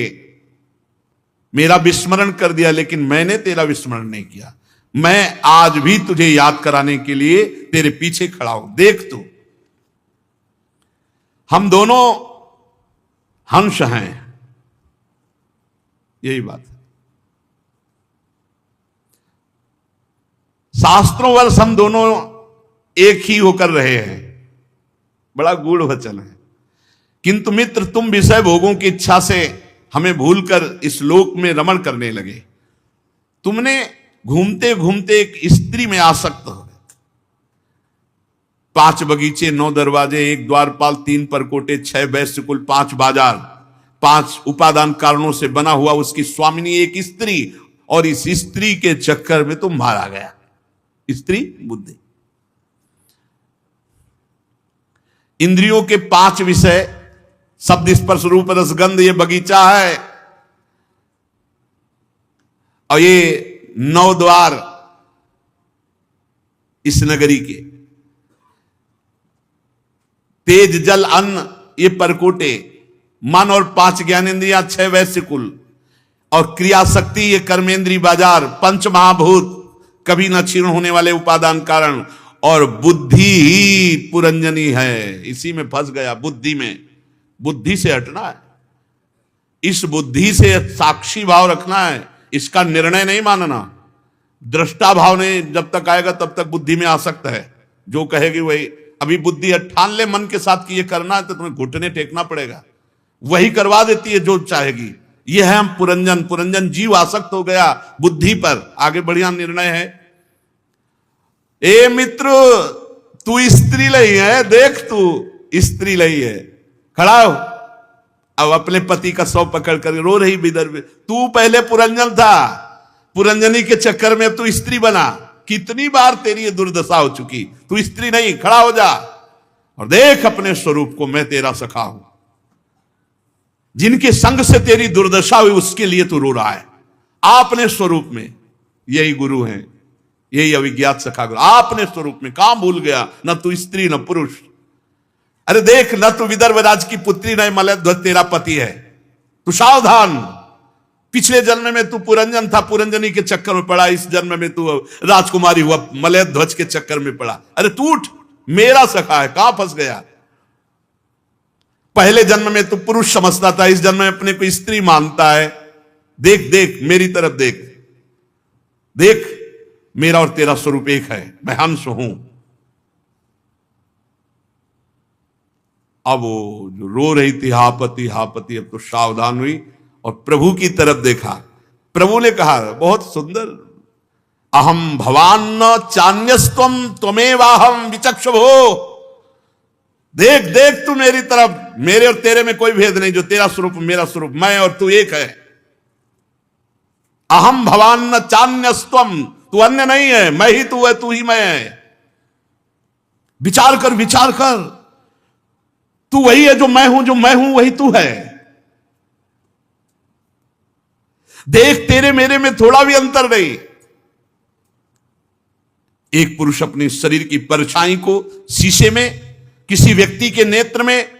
मेरा विस्मरण कर दिया, लेकिन मैंने तेरा विस्मरण नहीं किया। मैं आज भी तुझे याद कराने के लिए तेरे पीछे खड़ा हूं। देख तू, हम दोनों हंस हैं। यही बात है। शास्त्रों वर्ष हम दोनों एक ही होकर रहे हैं। बड़ा गूढ़ वचन है। किंतु मित्र, तुम विषय भोगों की इच्छा से हमें भूलकर इस लोक में रमण करने लगे। तुमने घूमते घूमते एक स्त्री में आसक्त हो गए। 5 बगीचे, 9 दरवाजे, 1 द्वारपाल, 3 परकोटे, 6 वैश्य कुल, 5 बाजार, 5 उपादान कारणों से बना हुआ उसकी स्वामिनी एक स्त्री, और इस स्त्री के चक्कर में तुम मारा गया। स्त्री बुद्धि। इंद्रियों के 5 विषय, शब्द स्पर्श रूप रसगंध, ये बगीचा है। और ये 9 द्वार इस नगरी के, तेज जल अन्न ये परकोटे, मन और 5 ज्ञानेंद्रियां, 6 वैश्य कुल, और क्रिया शक्ति ये कर्मेंद्री बाजार, 5 महाभूत, कभी न क्षीण होने वाले उपादान कारण, और बुद्धि ही पुरंजनी है। इसी में फंस गया, बुद्धि में। बुद्धि से हटना है। इस बुद्धि से साक्षी भाव रखना है, इसका निर्णय नहीं मानना। दृष्टा भाव ने जब तक आएगा तब तक बुद्धि में आ सकता है, जो कहेगी वही। अभी बुद्धि है, ठान ले मन के साथ कि ये करना है तो तुम्हें घुटने टेकना पड़ेगा, वही करवा देती है जो चाहेगी। ये है हम पुरंजन। पुरंजन जीव आसक्त हो गया बुद्धि पर। आगे बढ़िया निर्णय है। ए मित्र, तू स्त्री लई है, देख तू स्त्री लई है, खड़ा हो। अब अपने पति का सौ पकड़ कर रो रही बिदर। तू पहले पुरंजन था, पुरंजनी के चक्कर में अब तू स्त्री बना। कितनी बार तेरी ये दुर्दशा हो चुकी, तू स्त्री नहीं, खड़ा हो जा और देख अपने स्वरूप को, मैं तेरा सखा हूं। जिनके संग से तेरी दुर्दशा हुई उसके लिए तू रो रहा है। आपने स्वरूप में, यही गुरु हैं, यही अविज्ञात सखा गुरु। आपने स्वरूप में काम भूल गया, न तू स्त्री न पुरुष। अरे देख, न तू विदर्भ राज की पुत्री न मलयध्वज तेरा पति है, तू सावधान। पिछले जन्म में तू पुरंजन था, पुरंजनी के चक्कर में पड़ा। इस जन्म में तू राजकुमारी हुआ, मलयध्वज के चक्कर में पड़ा। अरे तू उठ, मेरा सखा है, कहां फंस गया। पहले जन्म में तू पुरुष समझता था, इस जन्म में अपने को स्त्री मानता है। देख देख, मेरी तरफ देख, देख मेरा और तेरा स्वरूप एक है, मैं हंस हूं। अब वो जो रो रही थी हापति हापति, अब तो सावधान हुई और प्रभु की तरफ देखा। प्रभु ने कहा बहुत सुंदर, अहम भवान न चान्यस्त्वम त्वमेवाहम विचक्षुभो। देख देख तू मेरी तरफ, मेरे और तेरे में कोई भेद नहीं। जो तेरा स्वरूप मेरा स्वरूप, मैं और तू एक है। अहम भवान न चान्यस्त्वम, तू अन्य नहीं है, मैं ही तू है, तू ही मैं है। विचार कर, विचार कर, तू वही है जो मैं हूं वही तू है। देख, तेरे मेरे में थोड़ा भी अंतर नहीं। एक पुरुष अपने शरीर की परछाई को शीशे में, किसी व्यक्ति के नेत्र में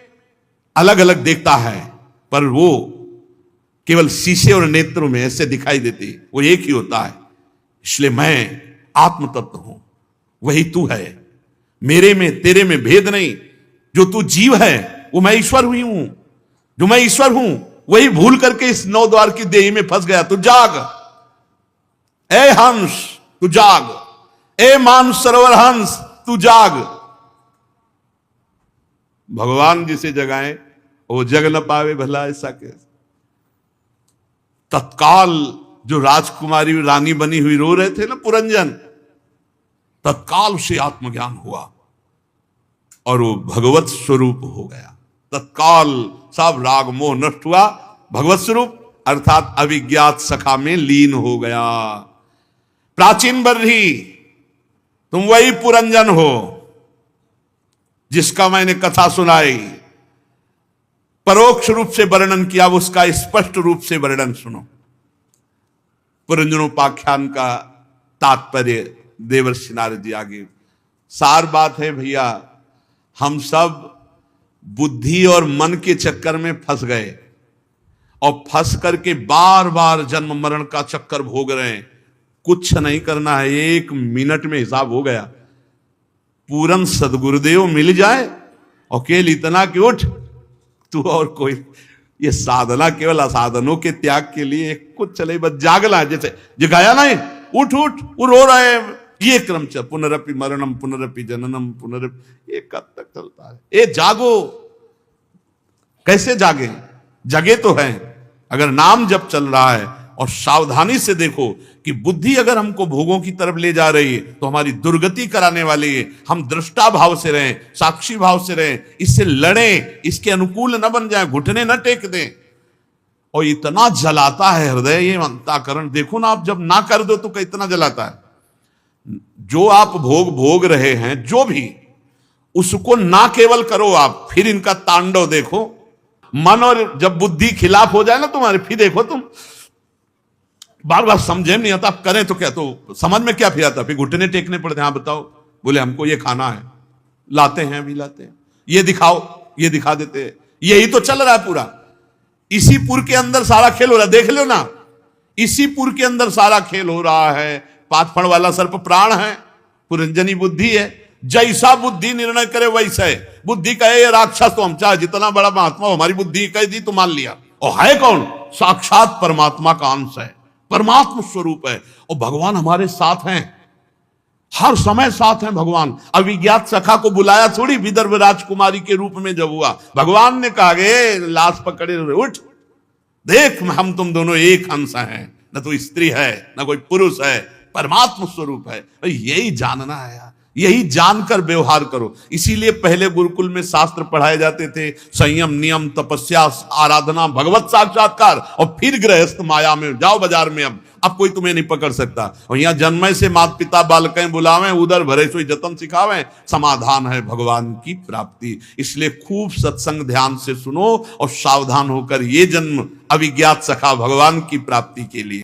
अलग अलग देखता है, पर वो केवल शीशे और नेत्रों में ऐसे दिखाई देती, वो एक ही होता है। इसलिए मैं आत्म तत्व हूं, वही तू है। मेरे में तेरे में भेद नहीं। जो तू जीव है वो मैं ईश्वर हुई हूं। जो मैं ईश्वर हूं वही भूल करके इस नौ द्वार की देही में फंस गया। तू जाग, ए हंस तू जाग, ए मान सरोवर हंस तू जाग। भगवान जिसे जगाए वो जग न पावे भला, ऐसा कैसे। तत्काल जो राजकुमारी रानी बनी हुई रो रहे थे ना पुरंजन, तत्काल उसे आत्मज्ञान हुआ और वो भगवत स्वरूप हो गया। तत्काल सब राग मोह नष्ट हुआ, भगवत स्वरूप अर्थात अविज्ञात सखा में लीन हो गया। प्राचीन बर्ही, तुम वही पुरंजन हो जिसका मैंने कथा सुनाई, परोक्ष रूप से वर्णन किया, उसका स्पष्ट रूप से वर्णन सुनो। पुरंजनोपाख्यान का तात्पर्य देवर्षि नारद जी आगे। सार बात है भैया, हम सब बुद्धि और मन के चक्कर में फंस गए और फंस करके बार बार जन्म मरण का चक्कर भोग रहे हैं। कुछ नहीं करना है, 1 मिनट में हिसाब हो गया। पूरन सदगुरुदेव मिल जाए और केवल इतना कि उठ तू और कोई। ये साधना केवल असाधनों के त्याग के लिए कुछ चले, बस जागला। जैसे जगाया नहीं, उठ उठ, वो रो रहे हैं। ये क्रम चल, पुनरपि मरणम पुनरपि जननम पुनरपि, ये कब तक चलता है। ये जागो, कैसे जागे? जगे तो हैं अगर नाम जब चल रहा है। और सावधानी से देखो कि बुद्धि अगर हमको भोगों की तरफ ले जा रही है तो हमारी दुर्गति कराने वाली है। हम दृष्टा भाव से रहें, साक्षी भाव से रहें, इससे लड़ें, इसके अनुकूल न बन जाए, घुटने न टेक दें। और इतना जलाता है हृदय ये अंतःकरण, देखो ना आप जब ना कर दो तो कितना जलाता है। जो आप भोग रहे हैं जो भी, उसको ना केवल करो आप, फिर इनका तांडव देखो। मन और जब बुद्धि खिलाफ हो जाए ना तुम्हारे, फिर देखो तुम बार बार समझे नहीं आता, आप करें तो क्या, तो समझ में क्या फिर आता, फिर घुटने टेकने पड़ते हैं। हाँ बताओ, बोले हमको ये खाना है, लाते हैं अभी लाते हैं, ये दिखाओ, ये दिखा देते हैं। यही तो चल रहा है पूरा। इसी पुर के अंदर सारा खेल हो रहा है, देख लो ना, इसी पुर के अंदर सारा खेल हो रहा है। पाथफड़ वाला सर्प प्राण है, पुरंजनी बुद्धि है। जैसा बुद्धि निर्णय करे वैसा है। बुद्धि कहे ये राक्षस, तो हम चाहे जितना बड़ा महात्मा हो, हमारी बुद्धि कह दी तो मान लिया। और है कौन? साक्षात परमात्मा का अंश है, परमात्मा स्वरूप है। और भगवान हमारे साथ हैं। हर समय साथ हैं भगवान। अविज्ञात सखा को बुलाया थोड़ी विदर्भ राजकुमारी के रूप में जब हुआ, भगवान ने कहा गे लाश पकड़े उठ, देख हम तुम दोनों एक अंश हैं, न तो स्त्री है न कोई पुरुष है, परमात्मा स्वरूप है। यही जानना है यार, यही जानकर व्यवहार करो। इसीलिए पहले गुरुकुल में शास्त्र पढ़ाए जाते थे, संयम, नियम, तपस्या, आराधना, भगवत साक्षात्कार, और फिर गृहस्थ माया में जाओ बाजार में। अब कोई तुम्हें नहीं पकड़ सकता। और यहाँ जन्म से माता पिता बालकें बुलावें, उधर भरे सोई जतन सिखावें, समाधान है भगवान की प्राप्ति। इसलिए खूब सत्संग ध्यान से सुनो और सावधान होकर ये जन्म अविज्ञात सखा भगवान की प्राप्ति के लिए